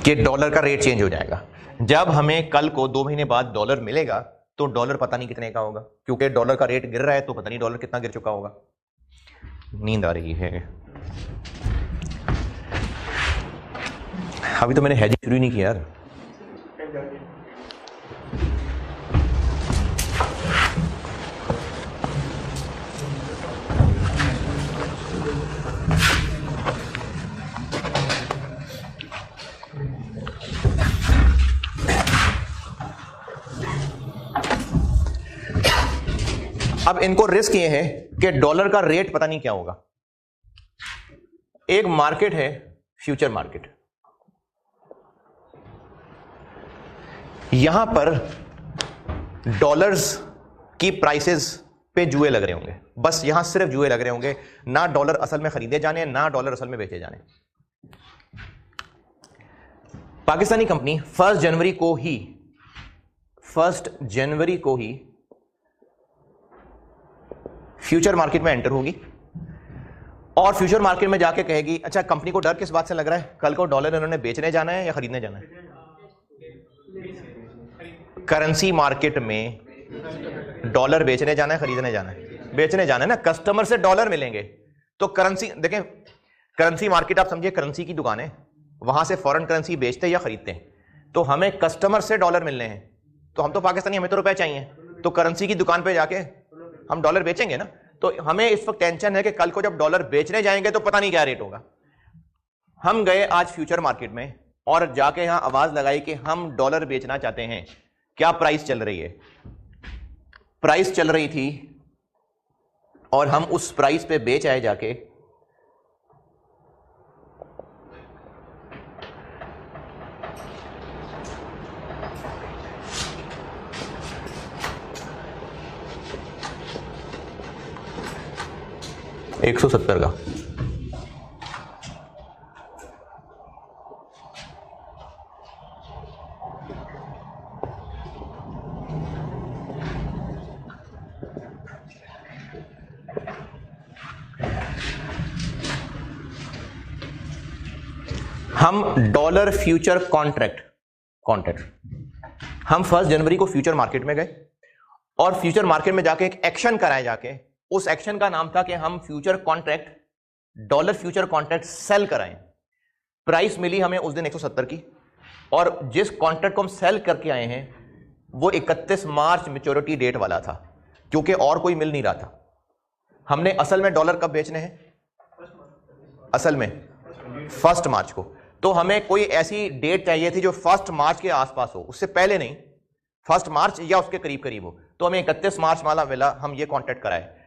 कि डॉलर का रेट चेंज हो जाएगा। जब हमें कल को 2 महीने बाद डॉलर मिलेगा तो डॉलर पता नहीं कितने का होगा, क्योंकि डॉलर का रेट गिर रहा है तो पता नहीं डॉलर कितना गिर चुका होगा। नींद आ रही है, अभी तो मैंने हेजिंग शुरू ही नहीं किया यार। अब इनको रिस्क ये है कि डॉलर का रेट पता नहीं क्या होगा। एक मार्केट है फ्यूचर मार्केट, यहां पर डॉलर्स की प्राइसेस पे जुए लग रहे होंगे, बस यहां सिर्फ जुए लग रहे होंगे, ना डॉलर असल में खरीदे जाने ना डॉलर असल में बेचे जाने। पाकिस्तानी कंपनी 1 जनवरी को ही फ्यूचर मार्केट में एंटर होगी और फ्यूचर मार्केट में जाके कहेगी अच्छा कंपनी को डर किस बात से लग रहा है, कल को डॉलर इन्होंने बेचने जाना है या खरीदने जाना है। करेंसी मार्केट में डॉलर बेचने जाना है खरीदने जाना है, बेचने जाना है ना, कस्टमर से डॉलर मिलेंगे। तो करेंसी देखें, करेंसी मार्केट आप समझिए करेंसी की दुकान है, वहां से फॉरेन करेंसी बेचते या खरीदते हैं। तो हमें कस्टमर से डॉलर मिलने हैं, तो हम तो पाकिस्तानी, हमें तो रुपए चाहिए, तो करेंसी की दुकान पे जाके हम डॉलर बेचेंगे ना। तो हमें इस वक्त टेंशन है कि कल को जब डॉलर बेचने जाएंगे तो पता नहीं क्या रेट होगा। हम गए आज फ्यूचर मार्केट में और जाके यहां आवाज लगाई कि हम डॉलर बेचना चाहते हैं, क्या प्राइस चल रही है। प्राइस चल रही थी और हम उस प्राइस पे बेच आए जाके। $170 का। हम डॉलर फ्यूचर कॉन्ट्रैक्ट हम 1 जनवरी को फ्यूचर मार्केट में गए और फ्यूचर मार्केट में जाके एक एक्शन कराए जाके, उस एक्शन का नाम था कि हम future contract, dollar future contract sell कराएं। प्राइस मिली हमें उस दिन 170 की, और जिस कॉन्ट्रैक्ट को हम सेल करके आए हैं वो 31 मार्च मैच्योरिटी डेट वाला था, क्योंकि और कोई मिल नहीं रहा था। हमने असल में डॉलर कब बेचने हैं, असल में 1 मार्च को। तो हमें कोई ऐसी डेट चाहिए थी जो 1 मार्च के आसपास हो, उससे पहले नहीं, 1 मार्च या उसके करीब करीब हो। तो हमें 31 मार्च वाला मिला, हम ये कॉन्ट्रैक्ट कराए।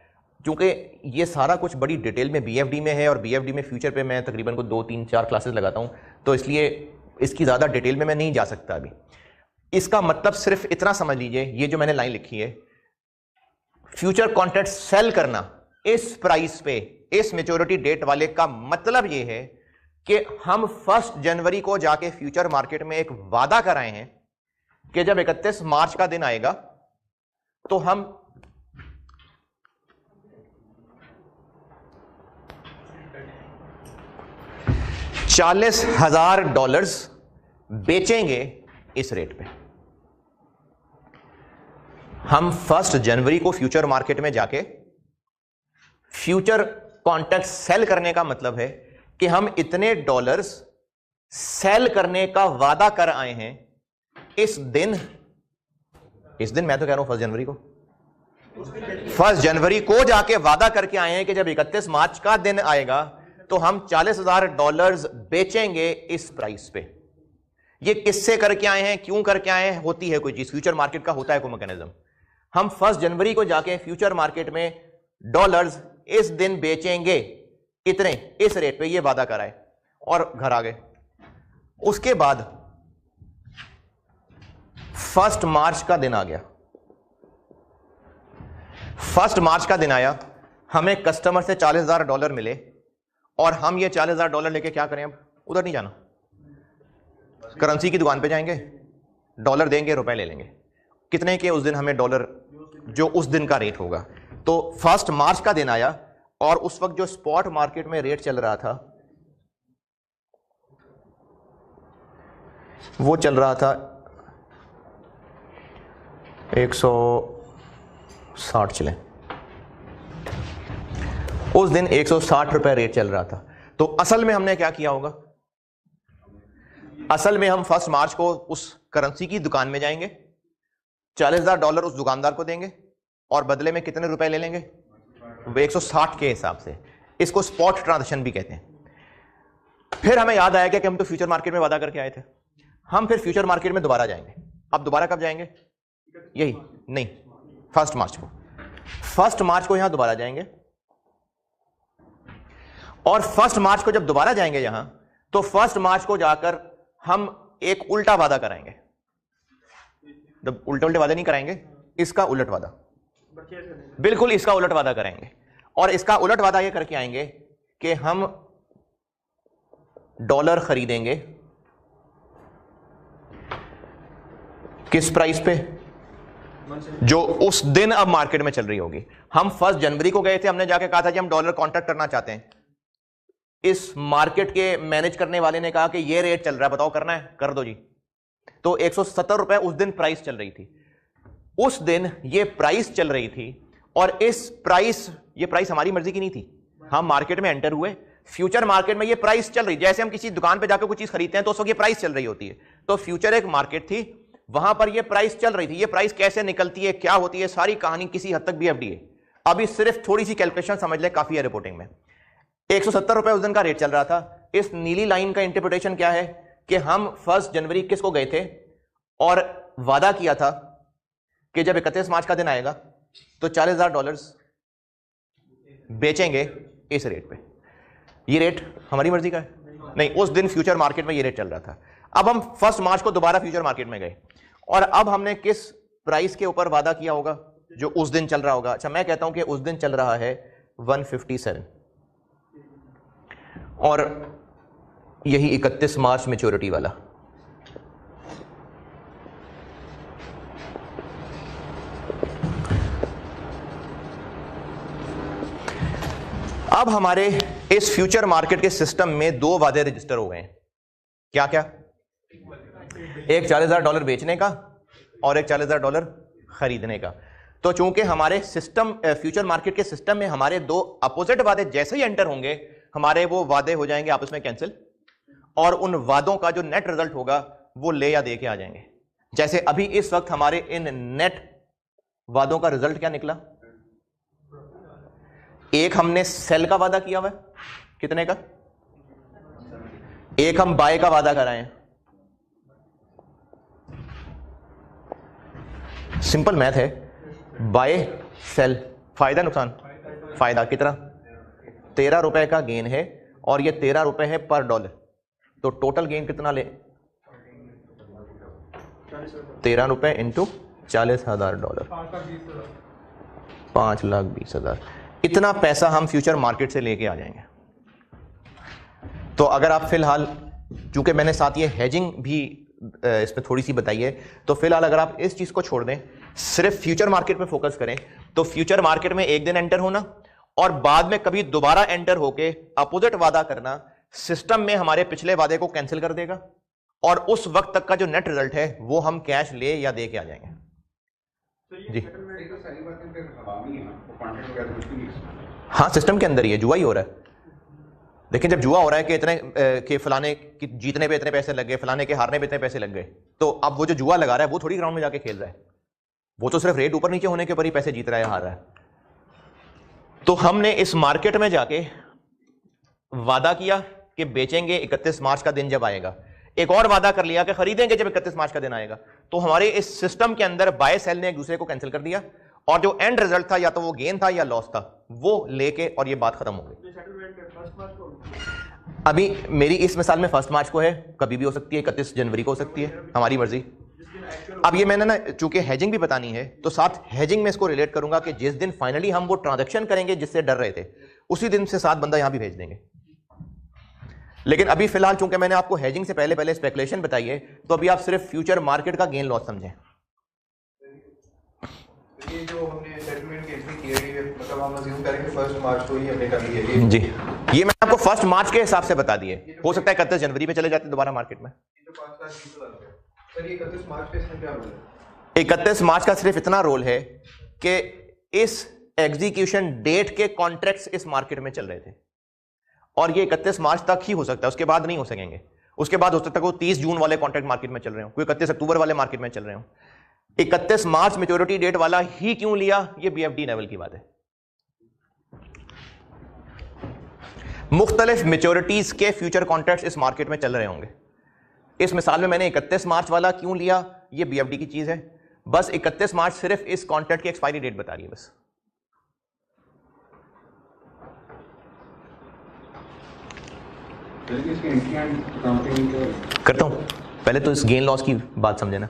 क्योंकि ये सारा कुछ बड़ी डिटेल में BFD में है और BFD में फ्यूचर पे मैं तकरीबन को 2, 3, 4 क्लासेस लगाता हूं, तो इसलिए इसकी ज़्यादा डिटेल में मैं नहीं जा सकता अभी। इसका मतलब सिर्फ इतना समझ लीजिए, ये जो मैंने लाइन लिखी है, फ्यूचर कॉन्ट्रैक्ट सेल करना इस प्राइस पे, इस मैच्योरिटी डेट वाले का मतलब ये है कि हम 1 जनवरी को जाके फ्यूचर मार्केट में एक वादा कराए हैं कि जब 31 मार्च का दिन आएगा तो हम $40,000 बेचेंगे इस रेट पे। हम 1 जनवरी को फ्यूचर मार्केट में जाके फ्यूचर कॉन्ट्रैक्ट सेल करने का मतलब है कि हम इतने डॉलर्स सेल करने का वादा कर आए हैं इस दिन मैं तो कह रहा हूं 1 जनवरी को, 1 जनवरी को जाके वादा करके आए हैं कि जब 31 मार्च का दिन आएगा तो हम $40,000 बेचेंगे इस प्राइस पे। ये किससे करके आए हैं, क्यों करके आए हैं, होती है कोई चीज, फ्यूचर मार्केट का होता है कोई मैकेनिज्म। हम 1 जनवरी को जाके फ्यूचर मार्केट में डॉलर्स इस दिन बेचेंगे इतने, इस रेट पे, ये वादा कराए और घर आ गए। उसके बाद 1 मार्च का दिन आ गया। 1 मार्च का दिन आया, हमें कस्टमर से $40,000 मिले और हम ये $40,000 लेके क्या करें, अब उधर नहीं जाना, करेंसी की दुकान पे जाएंगे, डॉलर देंगे, रुपए ले लेंगे। कितने के उस दिन हमें डॉलर, जो उस दिन का रेट होगा। तो 1 मार्च का दिन आया और उस वक्त जो स्पॉट मार्केट में रेट चल रहा था वो चल रहा था 160 चले, उस दिन 160 रुपए रेट चल रहा था। तो असल में हमने क्या किया होगा, असल में हम 1 मार्च को उस करेंसी की दुकान में जाएंगे, $40,000 उस दुकानदार को देंगे और बदले में कितने रुपए ले लेंगे, 160 के हिसाब से। इसको स्पॉट ट्रांजैक्शन भी कहते हैं। फिर हमें याद आया कि हम तो फ्यूचर मार्केट में वादा करके आए थे, हम फिर फ्यूचर मार्केट में दोबारा जाएंगे। अब दोबारा कब जाएंगे, यही नहीं, 1 मार्च को, 1 मार्च को यहां दोबारा जाएंगे। और 1 मार्च को जब दोबारा जाएंगे यहां, तो 1 मार्च को जाकर हम एक उल्टा वादा कराएंगे। जब उल्टे उल्टे वादे नहीं कराएंगे, इसका उलट वादा, बिल्कुल इसका उलट वादा करेंगे। और इसका उलट वादा ये करके आएंगे कि हम डॉलर खरीदेंगे किस प्राइस पे, जो उस दिन अब मार्केट में चल रही होगी। हम 1 जनवरी को गए थे, हमने जाके कहा था कि हम डॉलर कॉन्ट्रैक्ट करना चाहते हैं, इस मार्केट के मैनेज करने वाले ने कहा कि ये रेट चल रहा है, बताओ करना है, कर दो जी। तो 170 रुपए उस दिन प्राइस चल रही थी, उस दिन ये प्राइस चल रही थी, और ये प्राइस हमारी मर्जी की नहीं थी। हम मार्केट में एंटर हुए, फ्यूचर मार्केट में ये प्राइस चल रही, जैसे हम किसी दुकान पे जाकर कोई चीज खरीदते हैं तो उस वक्त ये प्राइस चल रही होती है। तो फ्यूचर एक मार्केट थी, वहां पर ये प्राइस चल रही थी। ये प्राइस कैसे निकलती है, क्या होती है, सारी कहानी किसी हद तक BFD है। अभी सिर्फ थोड़ी सी कैलकुलेशन समझ ले, काफी है रिपोर्टिंग में। 170 रुपए उस दिन का रेट चल रहा था। इस नीली लाइन का इंटरप्रिटेशन क्या है कि हम 1 जनवरी 21 को गए थे और वादा किया था कि जब 31 मार्च का दिन आएगा तो $40,000 बेचेंगे इस रेट पे। ये रेट हमारी मर्जी का है नहीं, उस दिन फ्यूचर मार्केट में ये रेट चल रहा था। अब हम 1 मार्च को दोबारा फ्यूचर मार्केट में गए और अब हमने किस प्राइस के ऊपर वादा किया होगा जो उस दिन चल रहा होगा। अच्छा, मैं कहता हूं कि उस दिन चल रहा है 157 और यही 31 मार्च मैच्योरिटी वाला। अब हमारे इस फ्यूचर मार्केट के सिस्टम में 2 वादे रजिस्टर हो गए हैं। क्या क्या? एक $40,000 बेचने का और एक $40,000 खरीदने का। तो चूंकि हमारे सिस्टम फ्यूचर मार्केट के सिस्टम में हमारे 2 अपोजिट वादे जैसे ही एंटर होंगे, हमारे वो वादे हो जाएंगे आपस में कैंसिल, और उन वादों का जो नेट रिजल्ट होगा वो ले या दे के आ जाएंगे। जैसे अभी इस वक्त हमारे इन नेट वादों का रिजल्ट क्या निकला? एक हमने सेल का वादा किया हुआ है, कितने का? एक हम बाय का वादा कराए हैं। सिंपल मैथ है, बाय सेल, फायदा नुकसान, फायदा कितना? 13 रुपए का गेन है और ये 13 रुपए है पर डॉलर, तो टोटल गेन कितना ले? 13 रुपए इंटू $40,000, $5,20,000। इतना पैसा हम फ्यूचर मार्केट से लेके आ जाएंगे। तो अगर आप फिलहाल, चूंकि मैंने साथ ये हेजिंग भी इसमें थोड़ी सी बताई है, तो फिलहाल अगर आप इस चीज को छोड़ दें, सिर्फ फ्यूचर मार्केट पे फोकस करें, तो फ्यूचर मार्केट में एक दिन एंटर होना और बाद में कभी दोबारा एंटर होके अपोजिट वादा करना सिस्टम में हमारे पिछले वादे को कैंसिल कर देगा, और उस वक्त तक का जो नेट रिजल्ट है वो हम कैश ले या दे के आ जाएंगे। जी हाँ, सिस्टम के अंदर ही है, जुआ ही हो रहा है। लेकिन जब जुआ हो रहा है कि इतने के फलाने के जीतने पे इतने पैसे लग गए, फलाने के हारने पे इतने पैसे लग गए, तो अब वो जो जुआ लगा रहा है वो थोड़ी ग्राउंड में जाके खेल रहा है, वो तो सिर्फ रेट ऊपर नीचे होने के ऊपर ही पैसे जीत रहा है, हार रहा है। तो हमने इस मार्केट में जाके वादा किया कि बेचेंगे 31 मार्च का दिन जब आएगा, एक और वादा कर लिया कि खरीदेंगे जब 31 मार्च का दिन आएगा। तो हमारे इस सिस्टम के अंदर बाय सेल ने एक दूसरे को कैंसिल कर दिया, और जो एंड रिजल्ट था या तो वो गेन था या लॉस था, वो लेके और ये बात खत्म हो गई। अभी मेरी इस मिसाल में 1 मार्च को है, कभी भी हो सकती है, 31 जनवरी को हो सकती है, हमारी मर्जी। अब ये मैंने ना चूंकि हेजिंग भी बतानी है तो साथ हेजिंग में इसको रिलेट करूंगा कि जिस दिन फाइनली हम वो ट्रांजैक्शन करेंगे जिससे डर रहे थे, उसी दिन से 7 बंदा यहां भी भेज देंगे। लेकिन अभी फिलहाल चूंकि मैंने आपको हेजिंग से पहले स्पेकुलेशन बताई है, तो अभी आप सिर्फ फ्यूचर मार्केट का गेन लॉस समझें। ये जो हमने सेटलमेंट केस में किया है, मतलब हम अज्यूम करेंगे 1 मार्च को ही हमने कर लिया है जी। ये मैंने आपको 1 मार्च के हिसाब से बता दिए, हो सकता है 31 जनवरी पे चले जाते दोबारा मार्केट में। सर ये 31 मार्च का इसमें क्या रोल है? 31 मार्च का सिर्फ इतना रोल है कि इस एग्जीक्यूशन डेट के कॉन्ट्रैक्ट्स इस मार्केट में चल रहे थे, और ये 31 मार्च तक ही हो सकता है, उसके बाद नहीं हो सकेंगे। उसके बाद हो सकता है वो 30 जून वाले कॉन्ट्रैक्ट मार्केट में चल रहे हो, कोई 31 अक्टूबर वाले मार्केट में चल रहे हो। 31 मार्च मैच्योरिटी डेट वाला ही क्यों लिया, ये BFD लेवल की बात है। मुख्तलिफ मैच्योरिटीज के फ्यूचर कॉन्ट्रैक्ट्स इस मार्केट में चल रहे होंगे। इस मिसाल में मैंने 31 मार्च वाला क्यों लिया, ये BFD की चीज है। बस 31 मार्च सिर्फ इस कॉन्ट्रैक्ट की एक्सपायरी डेट बता रही है बस। करता हूं, पहले तो इस गेन लॉस की बात समझे ना।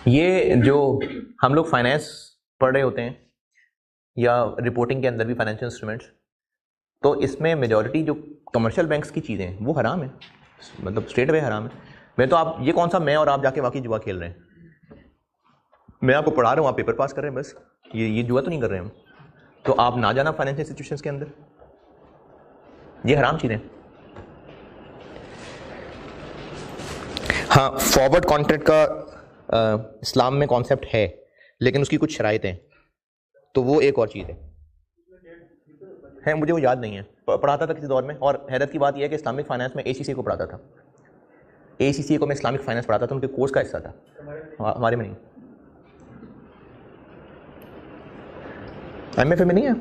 ये जो हम लोग फाइनेंस पढ़ रहे होते हैं या रिपोर्टिंग के अंदर भी फाइनेंशियल इंस्ट्रूमेंट्स, तो इसमें मेजॉरिटी जो कमर्शियल बैंक्स की चीज़ें हैं वो हराम है, मतलब स्ट्रेट अवे हराम है। मैं तो आप ये कौन सा मैं और आप जाके वाकई जुआ खेल रहे हैं? मैं आपको पढ़ा रहा हूँ, आप पेपर पास कर रहे हैं, बस ये जुआ तो नहीं कर रहे हम। तो आप ना जाना फाइनेंशियल इंस्टीट्यूशंस के अंदर, ये हराम चीज़ें। हाँ, फॉरवर्ड कॉन्ट्रैक्ट का इस्लाम में कॉन्सेप्ट है, लेकिन उसकी कुछ शराइतें हैं, तो वो एक और चीज़ है, मुझे वो याद नहीं है, पढ़ाता था किसी दौर में। और हैरत की बात यह है कि इस्लामिक फाइनेंस में ACCA को पढ़ाता था, ACCA को मैं इस्लामिक फाइनेंस पढ़ाता था, उनके कोर्स का हिस्सा था, हमारे में नहीं। MFA में नहीं है,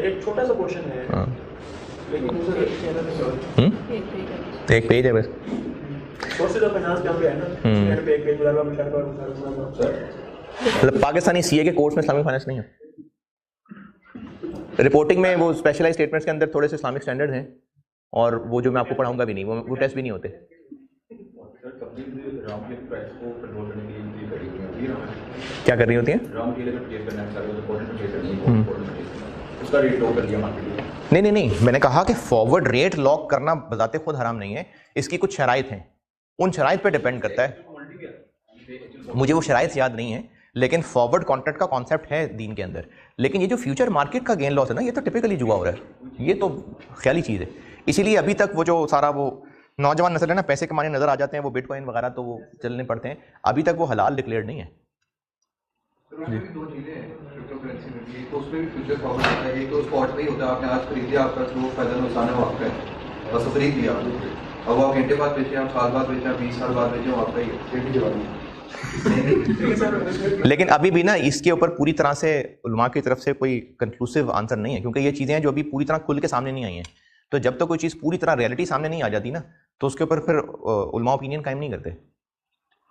एक छोटा सा क्वेश्चन है। हाँ। लेकिन एक पेज है बस। सोर्सेज ऑफ फाइनेंस जहाँ पे है ना, पे एक पेज लगा मिटा कर मतलब पाकिस्तानी CA के कोर्स में इस्लामिक फाइनेंस नहीं है। रिपोर्टिंग में वो स्पेशलाइज स्टेटमेंट्स के अंदर थोड़े से इस्लामिक स्टैंडर्ड हैं, और वो जो मैं आपको पढ़ाऊंगा भी नहीं, वो टेस्ट भी नहीं होते। क्या कर रही होती हैं? नहीं, मैंने कहा कि फॉरवर्ड रेट लॉक करना बजाते खुद हराम नहीं है, इसकी कुछ शराइत हैं, उन शराइत पे डिपेंड करता है। मुझे वो शराइत याद नहीं है, लेकिन फॉरवर्ड कॉन्ट्रैक्ट का कॉन्सेप्ट है दीन के अंदर। लेकिन ये जो फ्यूचर मार्केट का गेन लॉस है ना, ये तो टिपिकली जुआ हो रहा है, ये तो ख्याली चीज़ है। इसीलिए अभी तक वो जो सारा वो नौजवान नस्ल है ना, पैसे कमाने नजर आ जाते हैं, वो बिटकॉइन वगैरह तो वो चलने पड़ते हैं, अभी तक वो हलाल डिक्लेयर्ड नहीं है। दो चीजें हैं क्रिप्टोकरेंसी में भी, तो उसमें भी फ्यूचर फॉरवर्ड होता है। एक तो स्पॉट पे ही होता है, आपने आज खरीद लिया, आपका जो फायदा नुकसान है वो आपका है, बस खरीद लिया, अब आप घंटे बाद बेचे, आप साल बाद बेचे, 20 साल बाद बेचे, वो आपका ही है। लेकिन अभी भी ना इसके ऊपर पूरी तरह से उलमा की तरफ से कोई कंक्लूसिव आंसर नहीं है, क्योंकि ये चीज़ें हैं जो अभी पूरी तरह खुल के सामने नहीं आई हैं। तो जब तक कोई चीज़ पूरी तरह रियलिटी सामने नहीं आ जाती ना, तो उसके ऊपर फिर उलमा ओपिनियन कायम नहीं करते।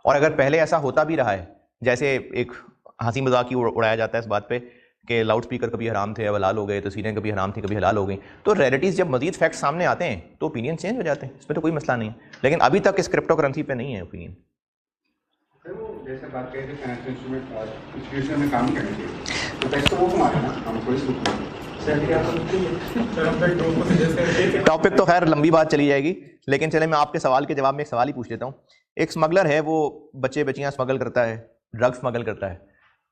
और अगर पहले ऐसा होता भी रहा है, जैसे एक हंसी मजाक ही उड़ाया जाता है इस बात पे कि लाउड स्पीकर कभी हराम थे, अब हलाल हो गए, तस्वीरें कभी हराम थी, कभी हलाल हो गई, तो रियलिटीज़ जब मजीद फैक्ट सामने आते हैं तो ओपिनियन चेंज हो जाते हैं, इसमें तो कोई मसला नहीं है। लेकिन अभी तक इस क्रिप्टो करेंसी पे नहीं है ओपिनियन। जैसे बात करें कि फाइनेंशियल इंस्ट्रूमेंट इंस्टीट्यूशन में काम करने के लिए, तो टैक्स तो वो कमाए ना, हम कोई टॉपिक तो खैर लंबी बात चली जाएगी, लेकिन चले मैं आपके सवाल के जवाब में एक सवाल ही पूछ लेता हूँ। एक स्मगलर है, वो बच्चे बच्चियाँ स्मगल करता है, ड्रग्स स्मगल करता है,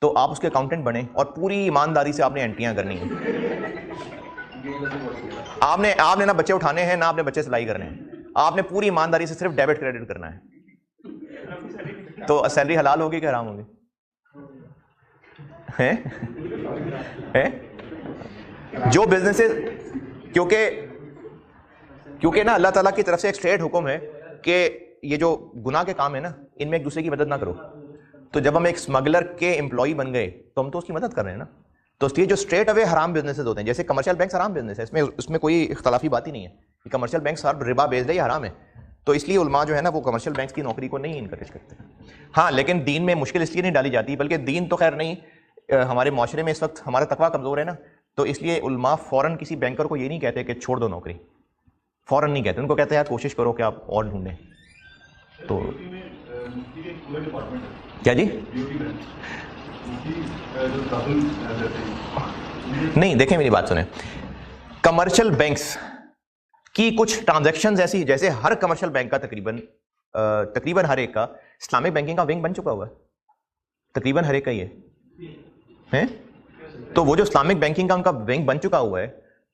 तो आप उसके अकाउंटेंट बने और पूरी ईमानदारी से आपने एंट्रियाँ करनी है। आपने ना बच्चे उठाने हैं, ना आपने बच्चे सिलाई करने हैं, आपने पूरी ईमानदारी से सिर्फ डेबिट क्रेडिट करना है, तो सैलरी हलाल होगी कि हराम होगी? हैं? जो बिजनेसेस, क्योंकि ना अल्लाह ताला की तरफ से एक स्ट्रेट हुक्म है कि ये जो गुनाह के काम है ना, इनमें एक दूसरे की मदद ना करो। तो जब हम एक स्मगलर के एम्प्लॉई बन गए तो हम तो उसकी मदद कर रहे हैं ना। तो इसलिए जो स्ट्रेट अवे हराम बिजनेसेस होते हैं, जैसे कमर्शियल बैंक हराम बिजनेस है, इसमें कोई इख्तलाफी बात ही नहीं है कि कमर्शियल बैंक हर रिबा बेच दे, हराम है। तो इसलिए उलमा जो है ना, वो कमर्शियल बैंक की नौकरी को नहीं इनकरेज करते। हाँ, लेकिन दीन में मुश्किल इसलिए नहीं डाली जाती, बल्कि दीन तो खैर नहीं, हमारे माशरे में इस वक्त हमारा तकवा कमज़ोर है ना, तो इसलिए उलमा फ़ौरन किसी बैंकर को ये नहीं कहते कि छोड़ दो नौकरी, फ़ौरन नहीं कहते, उनको कहते हैं यार कोशिश करो कि आप और ढूंढें। तो क्या जी? नहीं, देखें मेरी बात सुने, कमर्शियल बैंक्स की कुछ ट्रांजैक्शंस ऐसी, जैसे हर कमर्शियल बैंक का तकरीबन हर एक का इस्लामिक बैंकिंग का विंग बन चुका हुआ है, तकरीबन हर एक का ही है। तो वो जो इस्लामिक बैंकिंग का उनका विंग बन चुका हुआ है,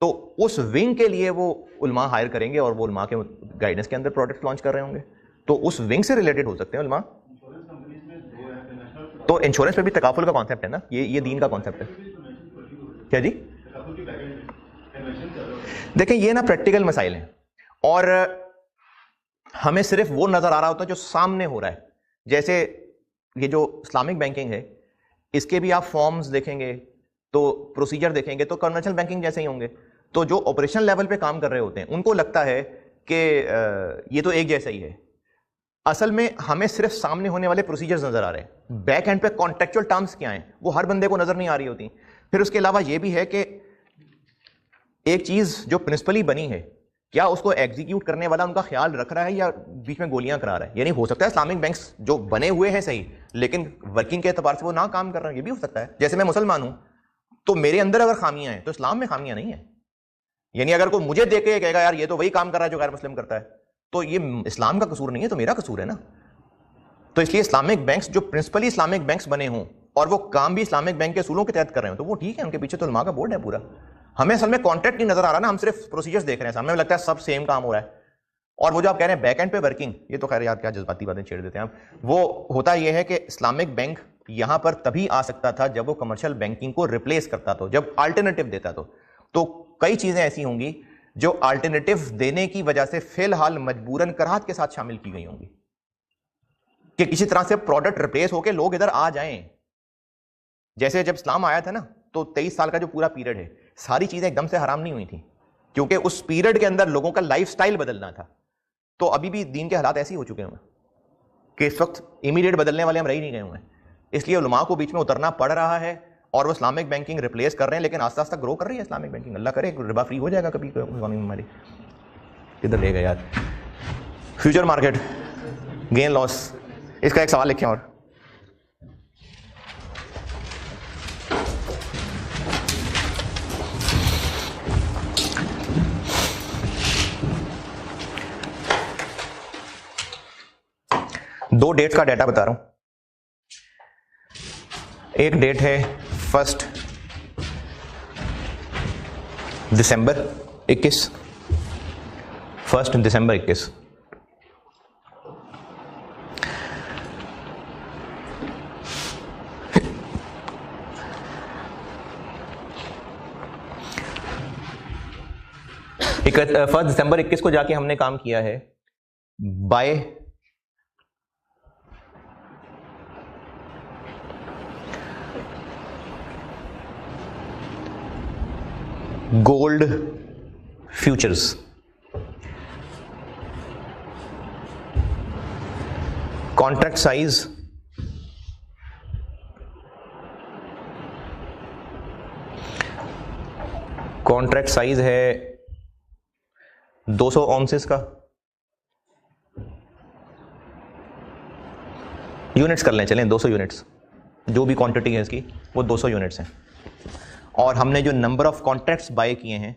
तो उस विंग के लिए वो उलमा हायर करेंगे और वो उलमा के गाइडेंस के अंदर प्रोडक्ट लॉन्च कर रहे होंगे, तो उस विंग से रिलेटेड हो सकते हैं उलमा। तो इंश्योरेंस पे भी तकाफुल का कॉन्सेप्ट है ना, ये दीन का कॉन्सेप्ट है। क्या जी? देखें, ये ना प्रैक्टिकल मसाइल हैं, और हमें सिर्फ वो नजर आ रहा होता है जो सामने हो रहा है। जैसे ये जो इस्लामिक बैंकिंग है, इसके भी आप फॉर्म्स देखेंगे, तो प्रोसीजर देखेंगे, तो कन्वेंशनल बैंकिंग जैसे ही होंगे। तो जो ऑपरेशन लेवल पे काम कर रहे होते हैं, उनको लगता है कि ये तो एक जैसा ही है। असल में हमें सिर्फ सामने होने वाले प्रोसीजर्स नजर आ रहे हैं, बैक एंड पे कॉन्टेक्चुअल टर्म्स क्या हैं वो हर बंदे को नजर नहीं आ रही होती। फिर उसके अलावा ये भी है कि एक चीज जो प्रिंसिपली बनी है क्या उसको एग्जीक्यूट करने वाला उनका ख्याल रख रहा है या बीच में गोलियां करा रहा है? यानी हो सकता है इस्लामिक बैंक्स जो बने हुए हैं सही, लेकिन वर्किंग के एतबार से वो ना काम कर रहे हैं, ये भी हो सकता है। जैसे मैं मुसलमान हूं तो मेरे अंदर अगर खामियां हैं तो इस्लाम में खामियां नहीं है। यानी अगर कोई मुझे देख के कहेगा यार ये तो वही काम कर रहा है जो गैर मुस्लिम करता है, तो ये इस्लाम का कसूर नहीं है, तो मेरा कसूर है ना। तो इसलिए इस्लामिक बैंक्स जो प्रिंसिपली इस्लामिक बैंक्स बने हों और वो काम भी इस्लामिक बैंक के असूलों के तहत कर रहे हो तो वो ठीक है, उनके पीछे तो उलमा का बोर्ड है पूरा। हमें असल में कॉन्ट्रैक्ट नहीं नजर आ रहा ना, हम सिर्फ प्रोसीजर्स देख रहे हैं, हमें लगता है सब सेम काम हो रहा है। और वो जो आप कह रहे हैं बैक एंड पे वर्किंग, ये तो खैर यार क्या जज्बाती बातें छेड़ देते हैं आप। वो होता यह है कि इस्लामिक बैंक यहां पर तभी आ सकता था जब वो कमर्शियल बैंकिंग को रिप्लेस करता था, जब अल्टरनेटिव देता तो कई चीजें ऐसी होंगी जो अल्टरनेटिव देने की वजह से फिलहाल मजबूरन कराहत के साथ शामिल की गई होंगी कि किसी तरह से प्रोडक्ट रिप्लेस होकर लोग इधर आ जाएं। जैसे जब इस्लाम आया था ना तो 23 साल का जो पूरा पीरियड है, सारी चीजें एकदम से हराम नहीं हुई थी, क्योंकि उस पीरियड के अंदर लोगों का लाइफस्टाइल बदलना था। तो अभी भी दीन के हालात ऐसे ही हो चुके हैं कि इस वक्त इमीडिएट बदलने वाले हम रह ही नहीं गए हुए हैं। इसलिए उलमा को बीच में उतरना पड़ रहा है और वो इस्लामिक बैंकिंग रिप्लेस कर रहे हैं, लेकिन आस्ता आस्ता ग्रो कर रही है इस्लामिक बैंकिंग। अल्लाह करे रिबा फ्री हो जाएगा कभी हमारी। किधर ले गए यार? फ्यूचर मार्केट गेन लॉस, इसका एक सवाल लिखें। और दो डेट का डाटा बता रहा हूं। एक डेट है 1 दिसंबर 21, 1 दिसंबर 21। फर्स्ट दिसंबर 21 को जाके हमने काम किया है buy gold futures. Contract size है 200 ऑन्सेस का। यूनिट्स कर लें, चलें 200 यूनिट्स, जो भी क्वांटिटी है इसकी वो 200 यूनिट्स हैं। और हमने जो नंबर ऑफ कॉन्ट्रैक्ट्स बाय किए हैं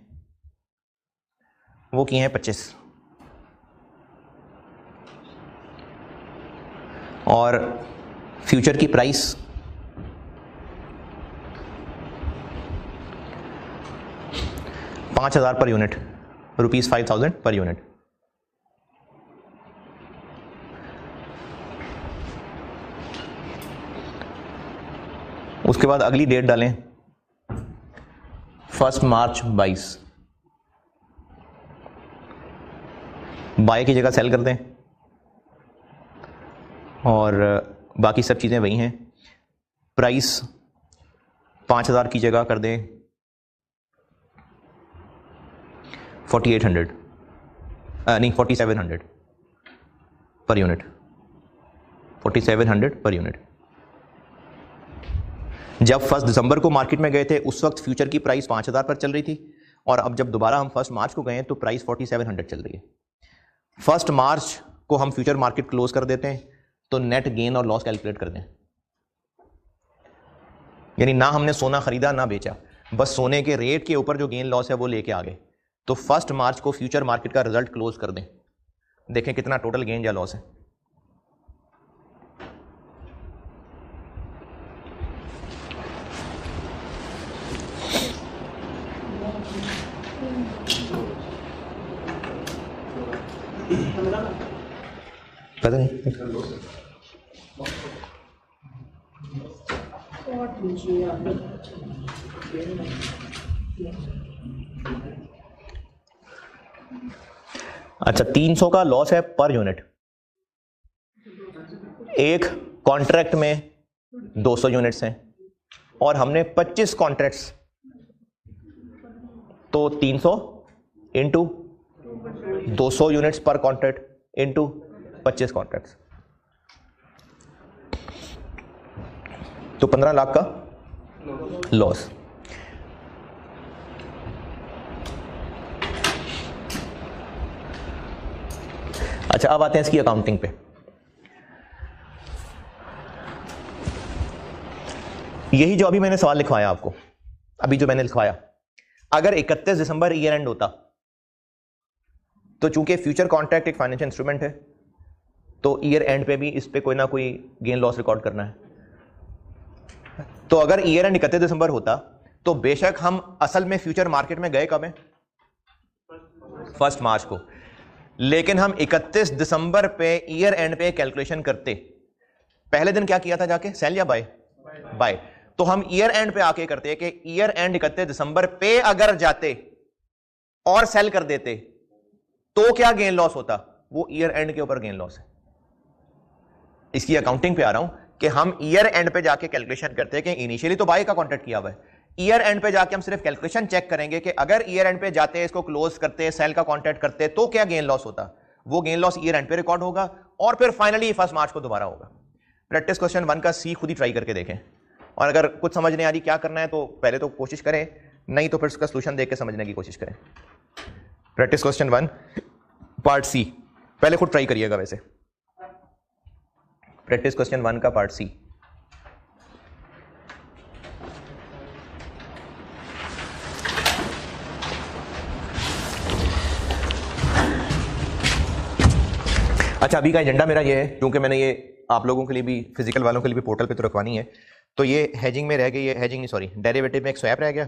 वो किए हैं 25। और फ्यूचर की price $5,000 per unit, ₹5,000 per unit. उसके बाद अगली डेट डालें 1 मार्च 22। बाय की जगह सेल कर दें और बाकी सब चीज़ें वही हैं। प्राइस 5,000 की जगह कर दें 4,800, नहीं 4,700 पर यूनिट, 4,700 पर यूनिट। जब 1 दिसंबर को मार्केट में गए थे उस वक्त फ्यूचर की प्राइस 5,000 पर चल रही थी, और अब जब दोबारा हम 1 मार्च को गए तो प्राइस 4,700 चल रही है। 1 मार्च को हम फ्यूचर मार्केट क्लोज कर देते हैं तो नेट गेन और लॉस कैलकुलेट कर दें। यानी ना हमने सोना खरीदा ना बेचा, बस सोने के रेट के ऊपर जो गेन लॉस है वो लेके आ गए। तो 1 मार्च को फ्यूचर मार्केट का रिजल्ट क्लोज कर दें, देखें कितना टोटल गेन या लॉस है। पता नहीं अच्छा 300 का लॉस है पर यूनिट। एक कॉन्ट्रैक्ट में 200 यूनिट्स हैं और हमने 25 कॉन्ट्रैक्ट्स, तो 300 इंटू 200 यूनिट्स पर कॉन्ट्रैक्ट इंटू 25 कॉन्ट्रैक्ट्स, तो 15 लाख का लॉस। अच्छा, अब आते हैं इसकी अकाउंटिंग पे। यही जो अभी मैंने सवाल लिखवाया आपको, अभी जो मैंने लिखवाया, अगर 31 दिसंबर ईयर एंड होता तो चूंकि फ्यूचर कॉन्ट्रैक्ट एक फाइनेंशियल इंस्ट्रूमेंट है तो ईयर एंड पे भी इस पे कोई ना कोई गेन लॉस रिकॉर्ड करना है। तो अगर ईयर एंड 31 दिसंबर होता तो बेशक हम असल में फ्यूचर मार्केट में गए कब है? 1 मार्च को। लेकिन हम 31 दिसंबर पे ईयर एंड पे कैलकुलेशन करते, पहले दिन क्या किया था जाके, सेल या बाय? बाय। तो हम ईयर एंड पे आके करते कि ईयर एंड 31 दिसंबर पे अगर जाते और सेल कर देते तो क्या गेन लॉस होता? वो ईयर एंड के ऊपर गेन लॉस है। इसकी अकाउंटिंग पे आ रहा हूं कि हम ईयर एंड पे जाके कैलकुलेशन करते हैं कि इनिशियली तो बाय का कॉन्ट्रैक्ट किया हुआ है, ईयर एंड पे जाके हम सिर्फ कैलकुलेशन चेक करेंगे कि अगर ईयर एंड पे जाते, इसको क्लोज करते, सेल का कॉन्ट्रैक्ट करते तो क्या गेन लॉस होता। वो गेन लॉस ईयर एंड पे रिकॉर्ड होगा और फिर फाइनली 1 मार्च को दोबारा होगा। प्रैक्टिस क्वेश्चन 1 का सी खुद ही ट्राई करके देखें, और अगर कुछ समझ नहीं आ रही क्या करना है तो पहले तो कोशिश करें, नहीं तो फिर उसका सोल्यूशन देख के समझने की कोशिश करें। प्रैक्टिस क्वेश्चन 1 पार्ट सी, पहले खुद ट्राई करिएगा। वैसे प्रैक्टिस क्वेश्चन 1 का पार्ट सी, अच्छा अभी का एजेंडा मेरा ये है, क्योंकि मैंने ये आप लोगों के लिए भी, फिजिकल वालों के लिए भी पोर्टल पे तो रखवानी है, तो ये हेजिंग में रह गई, ये हेजिंग नहीं सॉरी डेरिवेटिव में एक स्वैप रह गया,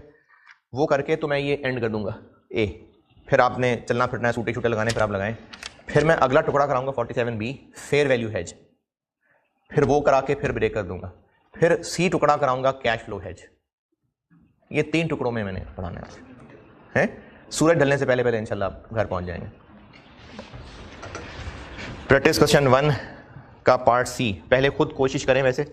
वो करके तो मैं ये एंड कर दूंगा ए। फिर आपने चलना फिरना है, सूटे शूटे लगाने फिर आप लगाएं। फिर मैं अगला टुकड़ा कराऊंगा 47B फेयर वैल्यू हेज, फिर वो करा के फिर ब्रेक कर दूंगा। फिर सी टुकड़ा कराऊंगा कैश फ्लो हेज। ये 3 टुकड़ों में मैंने पढ़ाना है। सूरज ढलने से पहले पहले इंशाल्लाह आप घर पहुंच जाएंगे। प्रैक्टिस क्वेश्चन 1 का पार्ट सी, पहले खुद कोशिश करें। वैसे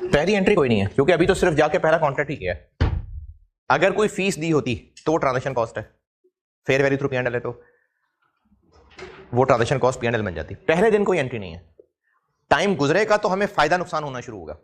पहली एंट्री कोई नहीं है, क्योंकि अभी तो सिर्फ जाके पहला कॉन्ट्रैक्ट ही किया है। अगर कोई फीस दी होती तो वो ट्रांजैक्शन कॉस्ट है, फेयर वैल्यू थ्रू P&L है तो वो ट्रांजैक्शन कॉस्ट P&L बन जाती। पहले दिन कोई एंट्री नहीं है, टाइम गुजरेगा तो हमें फायदा नुकसान होना शुरू होगा।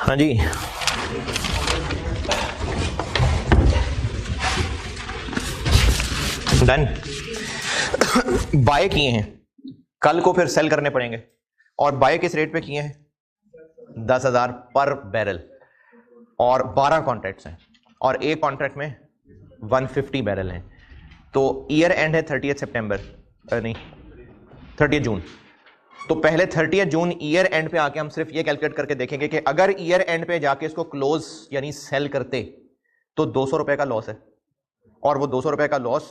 हाँ जी, डन। बाय किए हैं, कल को फिर सेल करने पड़ेंगे, और बाय किस रेट पे किए हैं? 10,000 पर बैरल, और 12 कॉन्ट्रैक्ट्स हैं, और एक कॉन्ट्रैक्ट में 150 बैरल हैं। तो ईयर एंड है 30 सितंबर, नहीं 30 जून। तो पहले 30 जून ईयर एंड पे आके हम सिर्फ ये कैलकुलेट करके देखेंगे कि अगर ईयर एंड पे जाके इसको क्लोज यानी सेल करते तो 200 रुपए का लॉस है, और वो 200 रुपए का लॉस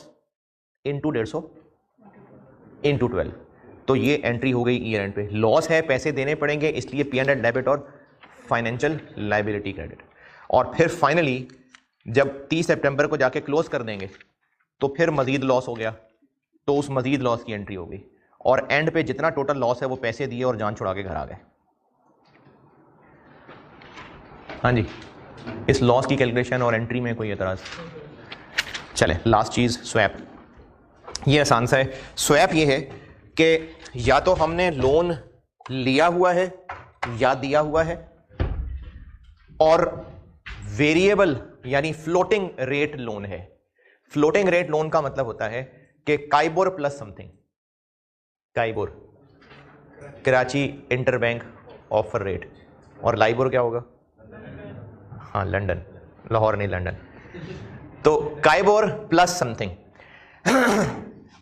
इंटू 150 इंटू 12, तो ये एंट्री हो गई ईयर एंड पे। लॉस है, पैसे देने पड़ेंगे, इसलिए P&L डेबिट और फाइनेंशियल लायबिलिटी क्रेडिट। और फिर फाइनली जब 30 सितंबर को जाके क्लोज कर देंगे तो फिर मजीद लॉस हो गया, तो उस मजीद लॉस की एंट्री हो गई, और एंड पे जितना टोटल लॉस है वो पैसे दिए और जान छुड़ा के घर आ गए। हाँ जी, इस लॉस की कैलकुलेशन और एंट्री में कोई एतराज? चले, लास्ट चीज स्वैप। ये आसान सा है। स्वैप ये है कि या तो हमने लोन लिया हुआ है या दिया हुआ है, और वेरिएबल यानी फ्लोटिंग रेट लोन है। फ्लोटिंग रेट लोन का मतलब होता है कि KIBOR plus something, KIBOR Karachi interbank offer rate, और लाइबोर क्या होगा? हाँ, लंदन, लाहौर नहीं लंदन। तो काइबोर प्लस समथिंग।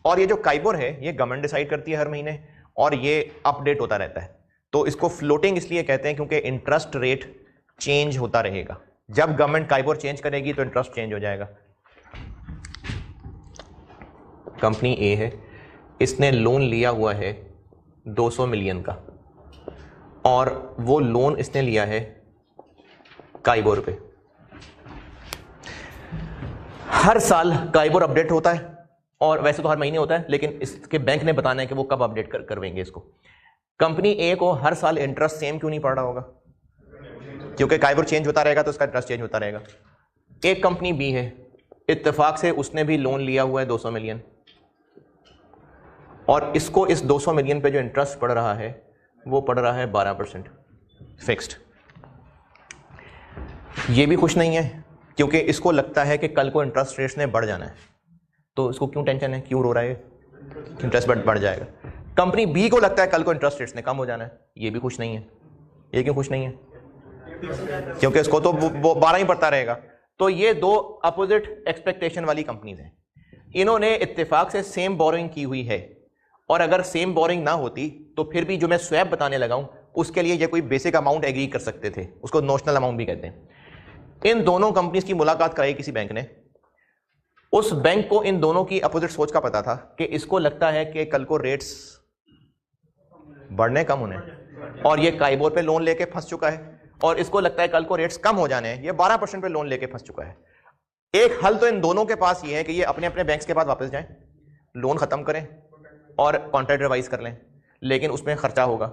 और ये जो काइबोर है ये गवर्नमेंट डिसाइड करती है हर महीने, और ये अपडेट होता रहता है। तो इसको फ्लोटिंग इसलिए कहते हैं क्योंकि इंटरेस्ट रेट चेंज होता रहेगा। जब गवर्नमेंट काइबोर चेंज करेगी तो इंटरेस्ट चेंज हो जाएगा। कंपनी ए है, इसने लोन लिया हुआ है 200 मिलियन का, और वो लोन इसने लिया है काइबोर पे। हर साल काइबोर अपडेट होता है, और वैसे तो हर महीने होता है, लेकिन इसके बैंक ने बताना है कि वो कब अपडेट करवेंगे इसको। कंपनी ए को हर साल इंटरेस्ट सेम क्यों नहीं पड़ रहा होगा? क्योंकि काइबोर चेंज होता रहेगा तो उसका इंटरेस्ट चेंज होता रहेगा। एक कंपनी बी है, इत्तेफाक से उसने भी लोन लिया हुआ है 200 मिलियन, और इसको इस 200 मिलियन पे जो इंटरेस्ट पड़ रहा है वो पड़ रहा है 12% फिक्स्ड। ये भी खुश नहीं है, क्योंकि इसको लगता है कि कल को इंटरेस्ट रेट्स ने बढ़ जाना है, तो इसको क्यों टेंशन है, क्यों रो रहा है? इंटरेस्ट बढ़ जाएगा। कंपनी बी को लगता है कल को इंटरेस्ट रेट्स ने कम हो जाना है, ये भी खुश नहीं है। ये क्यों खुश नहीं है? क्योंकि इसको तो वो 12 ही पड़ता रहेगा। तो ये दो अपोजिट एक्सपेक्टेशन वाली कंपनीज हैं। इन्होंने इत्तेफाक से सेम बोरोइंग की हुई है, और अगर सेम बोरोइंग ना होती तो फिर भी जो मैं स्वैप बताने लगा हूं उसके लिए ये कोई बेसिक अमाउंट एग्री कर सकते थे, उसको नोशनल अमाउंट भी कहते हैं। इन दोनों कंपनीज की मुलाकात कराई किसी बैंक ने। उस बैंक को इन दोनों की अपोजिट सोच का पता था कि इसको लगता है कि कल को रेट्स बढ़ने कम होने, और ये काइबोर पे लोन लेके फंस चुका है, और इसको लगता है कल को रेट्स कम हो जाने हैं, ये 12% पे लोन लेके फंस चुका है। एक हल तो इन दोनों के पास ये है कि ये अपने अपने बैंक्स के पास वापस जाएं, लोन खत्म करें और कॉन्ट्रैक्ट रिवाइज कर लें, लेकिन उसमें खर्चा होगा,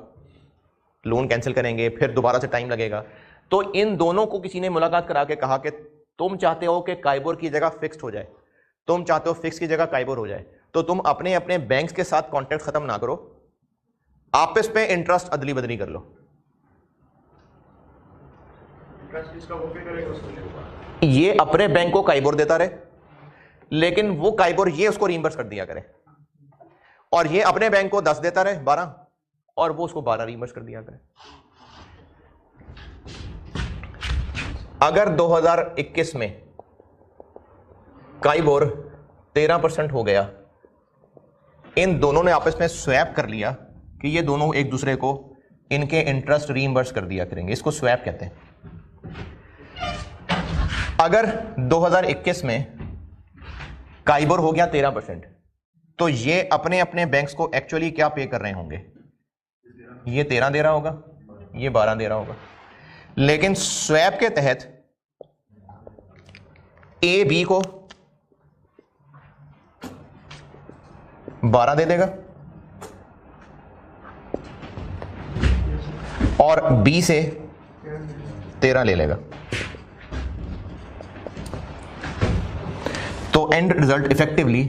लोन कैंसिल करेंगे, फिर दोबारा से टाइम लगेगा। तो इन दोनों को किसी ने मुलाकात करा के कहा कि तुम चाहते हो कि काइबोर की जगह फिक्स्ड हो जाए, तुम चाहते हो फिक्स की जगह काइबोर हो जाए, तो तुम अपने अपने बैंक्स के साथ कॉन्ट्रैक्ट खत्म ना करो, आपस पे इंटरेस्ट अदली बदली कर लो। ये अपने बैंक को काइबोर देता रहे, लेकिन वो काइबोर ये उसको रीइंबर्स कर दिया करे, और ये अपने बैंक को 10 देता रहे 12, और वो उसको 12 रीइंबर्स कर दिया करे। अगर 2021 में काइबोर 13% हो गया, इन दोनों ने आपस में स्वैप कर लिया कि ये दोनों एक दूसरे को इनके इंटरेस्ट रीइंबर्स कर दिया करेंगे, इसको स्वैप कहते हैं। अगर 2021 में काइबोर हो गया 13%, तो ये अपने अपने बैंक्स को एक्चुअली क्या पे कर रहे होंगे? ये 13 दे रहा होगा, ये 12 दे रहा होगा, लेकिन स्वैप के तहत ए बी को 12 दे देगा और बी से 13 ले लेगा। तो एंड रिजल्ट इफेक्टिवली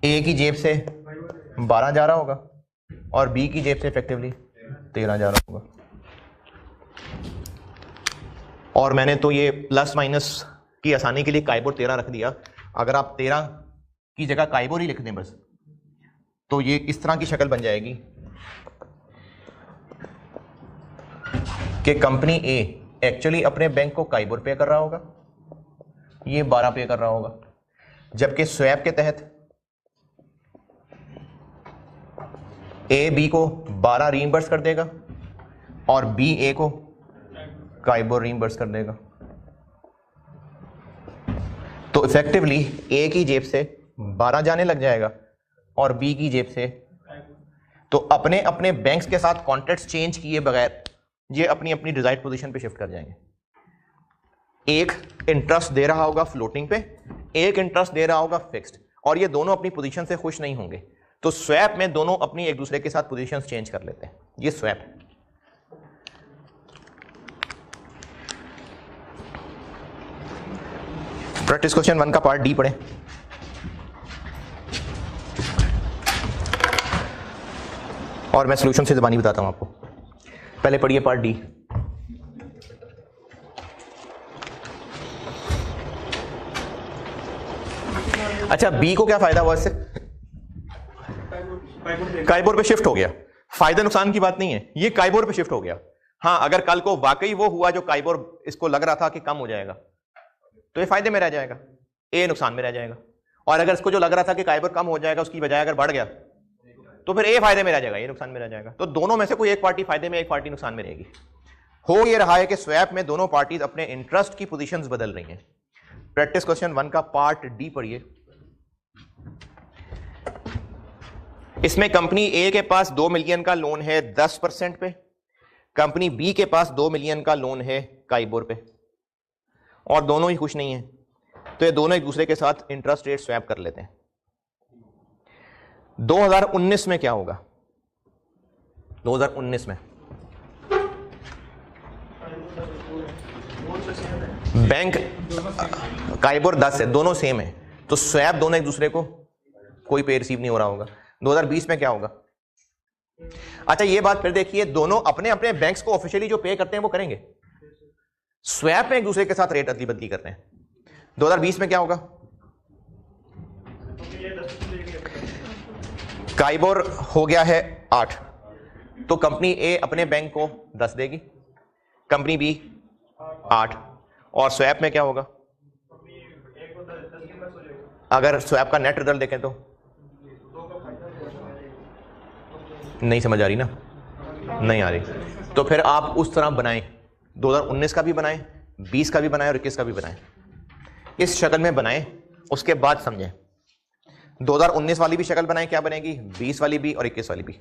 ए की जेब से 12 जा रहा होगा और बी की जेब से इफेक्टिवली 13 जा रहा होगा। और मैंने तो ये प्लस माइनस की आसानी के लिए काइबोर 13 रख दिया। अगर आप 13 की जगह काइबोर ही लिख दें बस, तो ये इस तरह की शक्ल बन जाएगी कि कंपनी ए एक्चुअली अपने बैंक को काइबोर पे कर रहा होगा, ये 12 पे कर रहा होगा, जबकि स्वैप के तहत ए बी को 12 रीइंबर्स कर देगा और बी ए को काइबोर रीइंबर्स कर देगा। तो इफेक्टिवली ए की जेब से 12 जाने लग जाएगा और बी की जेब से, तो अपने अपने बैंक्स के साथ कॉन्ट्रैक्ट्स चेंज किए बगैर ये अपनी अपनी डिजायर्ड पोजीशन पे शिफ्ट कर जाएंगे। एक इंटरेस्ट दे रहा होगा फ्लोटिंग पे, एक इंटरेस्ट दे रहा होगा फिक्स्ड, और ये दोनों अपनी पोजीशन से खुश नहीं होंगे। तो स्वैप में दोनों अपनी एक दूसरे के साथ पोजीशंस चेंज कर लेते हैं, ये स्वैप है। प्रैक्टिस क्वेश्चन 1 का पार्ट डी पढ़ें। और मैं सॉल्यूशन से ज़बानी बताता हूं आपको। पहले पढ़िए पार्ट डी। अच्छा, बी को क्या फायदा हुआ इससे? काइबोर पे शिफ्ट हो गया। फायदा नुकसान की बात नहीं है, ये काइबोर पे शिफ्ट हो गया। हाँ, अगर कल को वाकई वो हुआ जो काइबोर इसको लग रहा था कि कम हो जाएगा, तो ये फायदे में रह जाएगा, ए नुकसान में रह जाएगा। और अगर इसको जो लग रहा था कि काइबोर कम हो जाएगा, उसकी बजाय अगर बढ़ गया, तो फिर ए फायदे में रह जाएगा, ए नुकसान में रह जाएगा। तो दोनों में से कोई एक पार्टी फायदे में, एक पार्टी नुकसान में रहेगी। हो ये रहा है कि स्वैप में दोनों पार्टीज अपने इंटरेस्ट की पोजीशंस बदल रही हैं। प्रैक्टिस क्वेश्चन 1 का पार्ट डी पढ़िए। इसमें कंपनी ए के पास 2 मिलियन का लोन है 10% पे, कंपनी बी के पास 2 मिलियन का लोन है काइबोर पे, और दोनों ही खुश नहीं है। तो ये दोनों एक दूसरे के साथ इंटरेस्ट रेट स्वैप कर लेते हैं। 2019 में क्या होगा? 2019 में बैंक काइबोर 10 है, दोनों सेम है, तो स्वैप दोनों एक दूसरे को कोई पे रिसीव नहीं हो रहा होगा। 2020 में क्या होगा? अच्छा, ये बात फिर देखिए, दोनों अपने अपने बैंक्स को ऑफिशियली जो पे करते हैं वो करेंगे, स्वैप में एक दूसरे के साथ रेट अदली बदली करते हैं। 2020 में क्या होगा? काइबोर हो गया है 8, तो कंपनी ए अपने बैंक को 10 देगी, कंपनी बी 8, और स्वैप में क्या होगा? अगर स्वैप का नेट रिजल्ट देखें तो नहीं समझ आ रही ना, नहीं आ रही, तो फिर आप उस तरह बनाएं, 2019 का भी बनाएं, 20 का भी बनाएं और 21 का भी बनाएं, इस शक्ल में बनाएं, उसके बाद समझें। 2019 वाली भी शक्ल बनाएं, क्या बनेगी? 20 वाली भी और 21 वाली भी।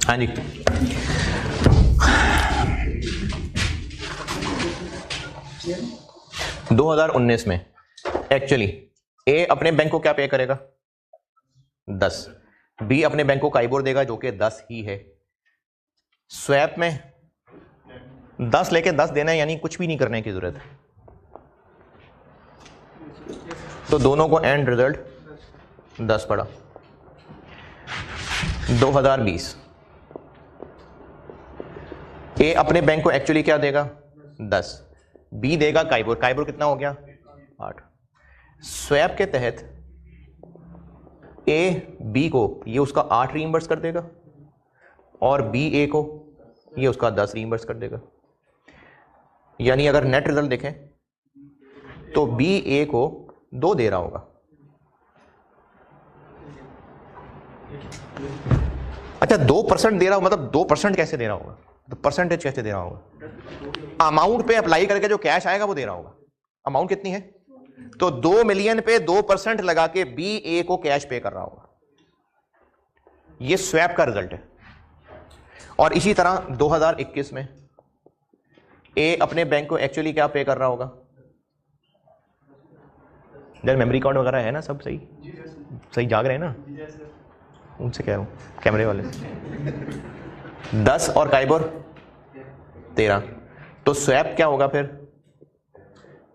हाँ जी, Yeah. 2019 में एक्चुअली ए अपने बैंक को क्या पे करेगा 10, बी अपने बैंक को काइबोर देगा जो कि 10 ही है। स्वैप में 10 लेके 10 देना है, यानी कुछ भी नहीं करने की जरूरत है। तो दोनों को एंड रिजल्ट 10 पड़ा। 2020 ए अपने बैंक को एक्चुअली क्या देगा 10, बी देगा काइबोर, काइबोर कितना हो गया 8। स्वैप के तहत ए बी को ये उसका 8 रीइंबर्स कर देगा और बी ए को ये उसका 10 रीइंबर्स कर देगा। यानी अगर नेट रिजल्ट देखें तो बी ए को 2 दे रहा होगा। अच्छा 2% दे रहा हो, मतलब 2% कैसे दे रहा होगा, तो परसेंटेज कैसे दे रहा होगा, अमाउंट पे अप्लाई करके जो कैश आएगा वो दे रहा होगा। अमाउंट कितनी है, तो 2 मिलियन पे 2% लगा के बी ए को कैश पे कर रहा होगा। ये स्वैप का रिजल्ट है। और इसी तरह 2021 में ए अपने बैंक को एक्चुअली क्या पे कर रहा होगा, जब मेमोरी कार्ड वगैरह है ना, सब सही सही जाग रहे हैं ना, उनसे कह रहा हूं कैमरे वाले 10 और काइबोर 13। तो स्वैप क्या होगा फिर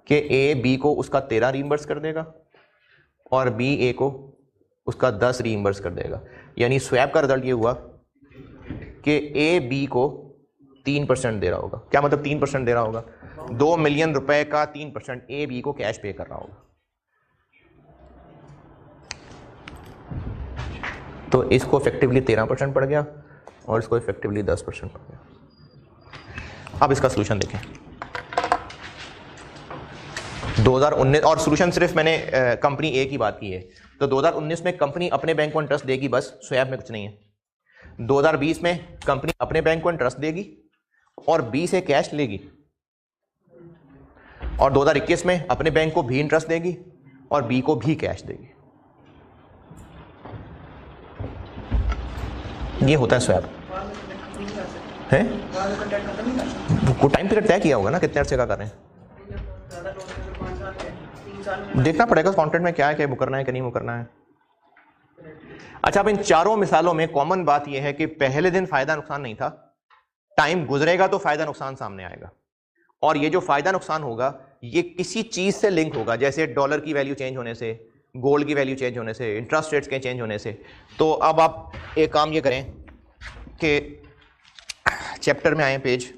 कि ए बी को उसका 13 रीइंबर्स कर देगा और बी ए को उसका 10 रीइंबर्स कर देगा। यानी स्वैप का रिजल्ट ये हुआ कि ए बी को 3% दे रहा होगा। क्या मतलब 3% दे रहा होगा, 2 मिलियन रुपए का 3% ए बी को कैश पे कर रहा होगा। तो इसको इफेक्टिवली 13% पड़ गया और इसको इफेक्टिवली 10% पड़ गया। अब इसका सोल्यूशन देखें 2019, और सोल्यूशन सिर्फ मैंने कंपनी ए की बात की है। तो 2019 में कंपनी अपने बैंक को इंटरेस्ट देगी, बस स्वैप में कुछ नहीं है। 2020 में कंपनी अपने बैंक को इंटरेस्ट देगी और बी से कैश लेगी, और 2021 में अपने बैंक को भी इंटरेस्ट देगी और बी को भी कैश देगी। ये होता है स्वैप है। वो टाइम पीरियड तय किया होगा ना, कितने अर्से का कर रहे हैं, देखना पड़ेगा कॉन्ट्रैक्ट में क्या है कि मुकरना है कि नहीं मुकरना है। अच्छा, अब इन चारों मिसालों में कॉमन बात यह है कि पहले दिन फायदा नुकसान नहीं था, टाइम गुजरेगा तो फायदा नुकसान सामने आएगा, और ये जो फायदा नुकसान होगा ये किसी चीज से लिंक होगा, जैसे डॉलर की वैल्यू चेंज होने से, गोल्ड की वैल्यू चेंज होने से, इंटरेस्ट रेट्स के चेंज होने से। तो अब आप एक काम ये करें कि चैप्टर में आए, पेज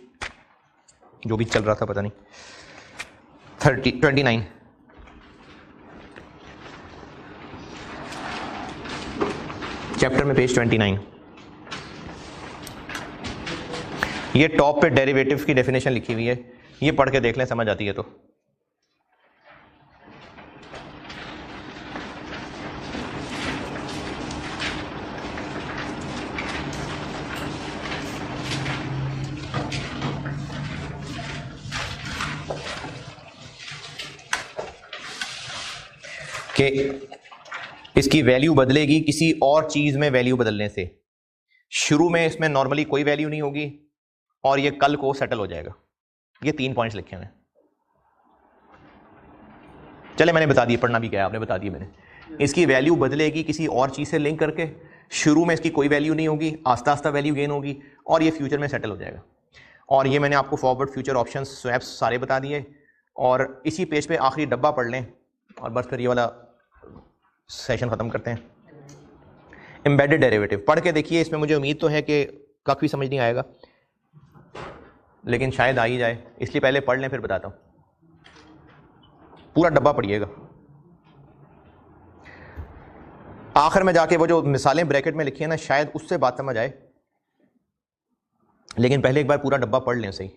जो भी चल रहा था पता नहीं 29, चैप्टर में पेज 29, ये टॉप पे डेरिवेटिव की डेफिनेशन लिखी हुई है, ये पढ़ के देख लें, समझ आती है तो। कि इसकी वैल्यू बदलेगी किसी और चीज में वैल्यू बदलने से। शुरू में इसमें नॉर्मली कोई वैल्यू नहीं होगी और ये कल को सेटल हो जाएगा। ये 3 पॉइंट्स लिखे हैं। चले मैंने बता दिए, पढ़ना भी क्या है आपने बता दिए मैंने। इसकी वैल्यू बदलेगी किसी और चीज से लिंक करके, शुरू में इसकी कोई वैल्यू नहीं होगी, आस्ता आस्ता वैल्यू गेन होगी और ये फ्यूचर में सेटल हो जाएगा। और ये मैंने आपको फॉरवर्ड फ्यूचर ऑप्शंस स्वैप्स सारे बता दिए। और इसी पेज पे आखिरी डब्बा पढ़ लें और बस फिर ये वाला सेशन खत्म करते हैं। एम्बेडेड डेरिवेटिव पढ़ के देखिए, इसमें मुझे उम्मीद तो है कि काफ़ी समझ नहीं आएगा, लेकिन शायद आ ही जाए, इसलिए पहले पढ़ लें फिर बताता हूँ। पूरा डब्बा पढ़िएगा, आखिर में जाके वो जो मिसालें ब्रैकेट में लिखी है ना, शायद उससे बात समझ आए, लेकिन पहले एक बार पूरा डब्बा पढ़ लें सही।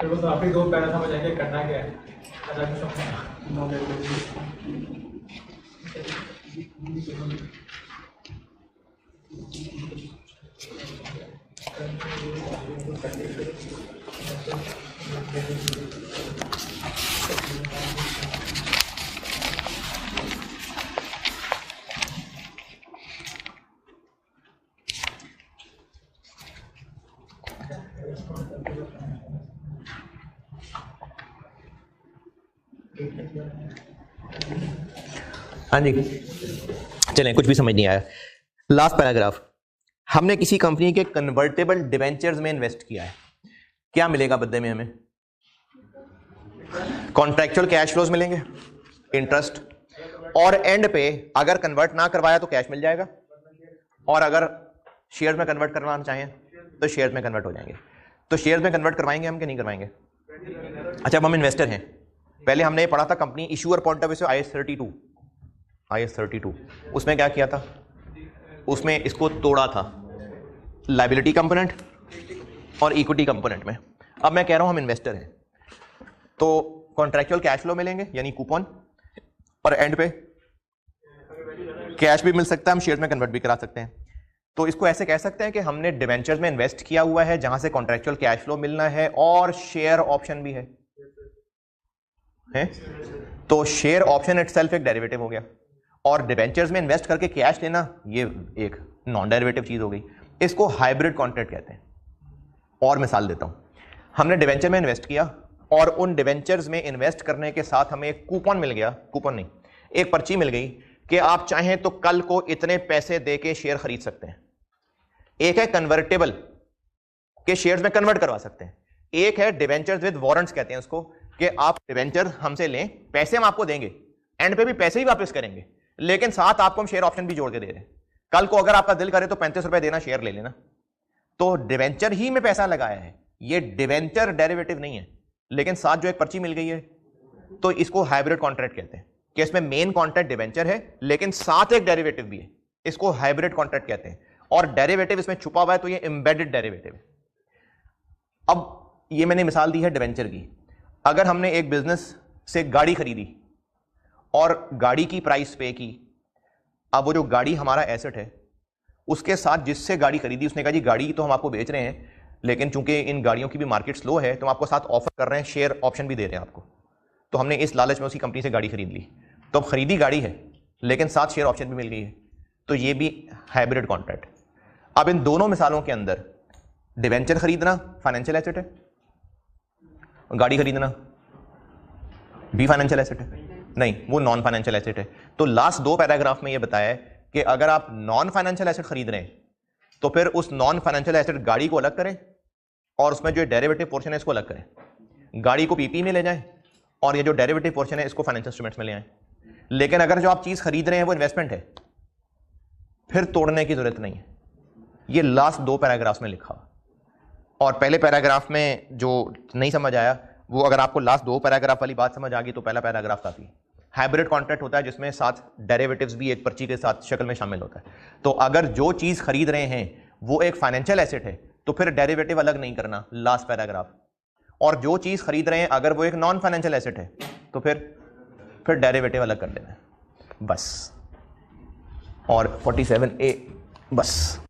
तो आप ही दो पैरा समझ आएंगे करना क्या है। हाँ जी, चलें, कुछ भी समझ नहीं आया। लास्ट पैराग्राफ, हमने किसी कंपनी के कन्वर्टेबल डिवेंचर्स में इन्वेस्ट किया है, क्या मिलेगा बदले में हमें? कॉन्ट्रैक्चुअल कैश फ्लोज मिलेंगे, इंटरेस्ट, और एंड पे अगर कन्वर्ट ना करवाया तो कैश मिल जाएगा, और अगर शेयर में कन्वर्ट करवाना चाहें तो शेयर में कन्वर्ट हो जाएंगे। तो शेयर में कन्वर्ट करवाएंगे हम कि नहीं करवाएंगे? अच्छा, अब हम इन्वेस्टर हैं। पहले हमने ये पढ़ा था company issuer point of view से IAS 32, उसमें क्या किया था? उसमें इसको तोड़ा था लायबिलिटी कंपोनेंट और इक्विटी कंपोनेंट में। अब मैं कह रहा हूं हम इन्वेस्टर हैं, तो कॉन्ट्रैक्चुअल कैश फ्लो मिलेंगे यानी कूपन, और एंड पे कैश भी मिल सकता है, हम शेयर में कन्वर्ट भी करा सकते हैं। तो इसको ऐसे कह सकते हैं कि हमने डिवेंचर्स में इन्वेस्ट किया हुआ है जहां से कॉन्ट्रैक्चुअल कैश फ्लो मिलना है और शेयर ऑप्शन भी है? तो शेयर ऑप्शन इटसेल्फ एक डेरिवेटिव हो गया, और डिवेंचर्स में इन्वेस्ट करके कैश लेना ये एक नॉन डेरिवेटिव चीज हो गई। इसको हाइब्रिड कॉन्ट्रैक्ट कहते हैं। और मिसाल देता हूं, हमने डिवेंचर में इन्वेस्ट किया और उन डिवेंचर्स में इन्वेस्ट करने के साथ हमें एक कूपन मिल गया, कूपन नहीं, एक पर्ची मिल गई कि आप चाहें तो कल को इतने पैसे देके शेयर खरीद सकते हैं। एक है कन्वर्टेबल के शेयर्स में कन्वर्ट करवा सकते हैं, एक है डिवेंचर्स विद वारंट्स कहते हैं उसको, कि आप डिवेंचर हमसे लें, पैसे हम आपको देंगे, एंड पे भी पैसे ही वापस करेंगे, लेकिन साथ आपको हम शेयर ऑप्शन भी जोड़ के दे रहे हैं। कल को अगर आपका दिल करे तो 35 रुपए देना, शेयर ले लेना। तो डिवेंचर ही में पैसा लगाया है, ये डिवेंचर डेरिवेटिव नहीं है, लेकिन साथ जो एक पर्ची मिल गई है, तो इसको हाइब्रिड कॉन्ट्रैक्ट कहते हैं कि इसमें मेन कॉन्ट्रैक्ट डिवेंचर है लेकिन साथ एक डेरिवेटिव भी है, इसको हाइब्रिड कॉन्ट्रैक्ट कहते हैं। और डेरिवेटिव इसमें छुपा हुआ है तो ये एम्बेडेड डेरिवेटिव है। अब ये मैंने मिसाल दी है डिवेंचर की। अगर हमने एक बिजनेस से गाड़ी खरीदी और गाड़ी की प्राइस पे की, अब वो जो गाड़ी हमारा एसेट है उसके साथ जिससे गाड़ी खरीदी उसने कहा जी गाड़ी तो हम आपको बेच रहे हैं, लेकिन चूंकि इन गाड़ियों की भी मार्केट स्लो है तो हम आपको साथ ऑफर कर रहे हैं, शेयर ऑप्शन भी दे रहे हैं आपको। तो हमने इस लालच में उसी कंपनी से गाड़ी खरीद ली, तो अब खरीदी गाड़ी है लेकिन साथ शेयर ऑप्शन भी मिल गई है, तो ये भी हाइब्रिड कॉन्ट्रैक्ट। अब इन दोनों मिसालों के अंदर डिवेंचर खरीदना फाइनेंशियल एसेट है, गाड़ी खरीदना भी फाइनेंशियल एसेट है? नहीं, वो नॉन फाइनेंशियल एसेट है। तो लास्ट दो पैराग्राफ में ये बताया है कि अगर आप नॉन फाइनेंशियल एसेट खरीद रहे हैं तो फिर उस नॉन फाइनेंशियल एसेट गाड़ी को अलग करें और उसमें जो डेरिवेटिव पोर्शन है इसको अलग करें, गाड़ी को पीपी में ले जाएं और ये जो डेरिवेटिव पोर्शन है इसको फाइनेंशियल इंस्ट्रूमेंट्स में ले आएं। लेकिन अगर जो आप चीज खरीद रहे हैं वो इन्वेस्टमेंट है, फिर तोड़ने की जरूरत नहीं है। ये लास्ट दो पैराग्राफ में लिखा। और पहले पैराग्राफ में जो नहीं समझ आया वो अगर आपको लास्ट दो पैराग्राफ वाली बात समझ आ गई तो पहला पैराग्राफ काफी। हाइब्रिड कॉन्ट्रैक्ट होता है जिसमें साथ डेरिवेटिव्स भी एक पर्ची के साथ शक्ल में शामिल होता है। तो अगर जो चीज खरीद रहे हैं वो एक फाइनेंशियल एसेट है तो फिर डेरिवेटिव अलग नहीं करना, लास्ट पैराग्राफ। और जो चीज खरीद रहे हैं अगर वो एक नॉन फाइनेंशियल एसेट है तो फिर डेरिवेटिव अलग कर देना, बस। और 47A बस।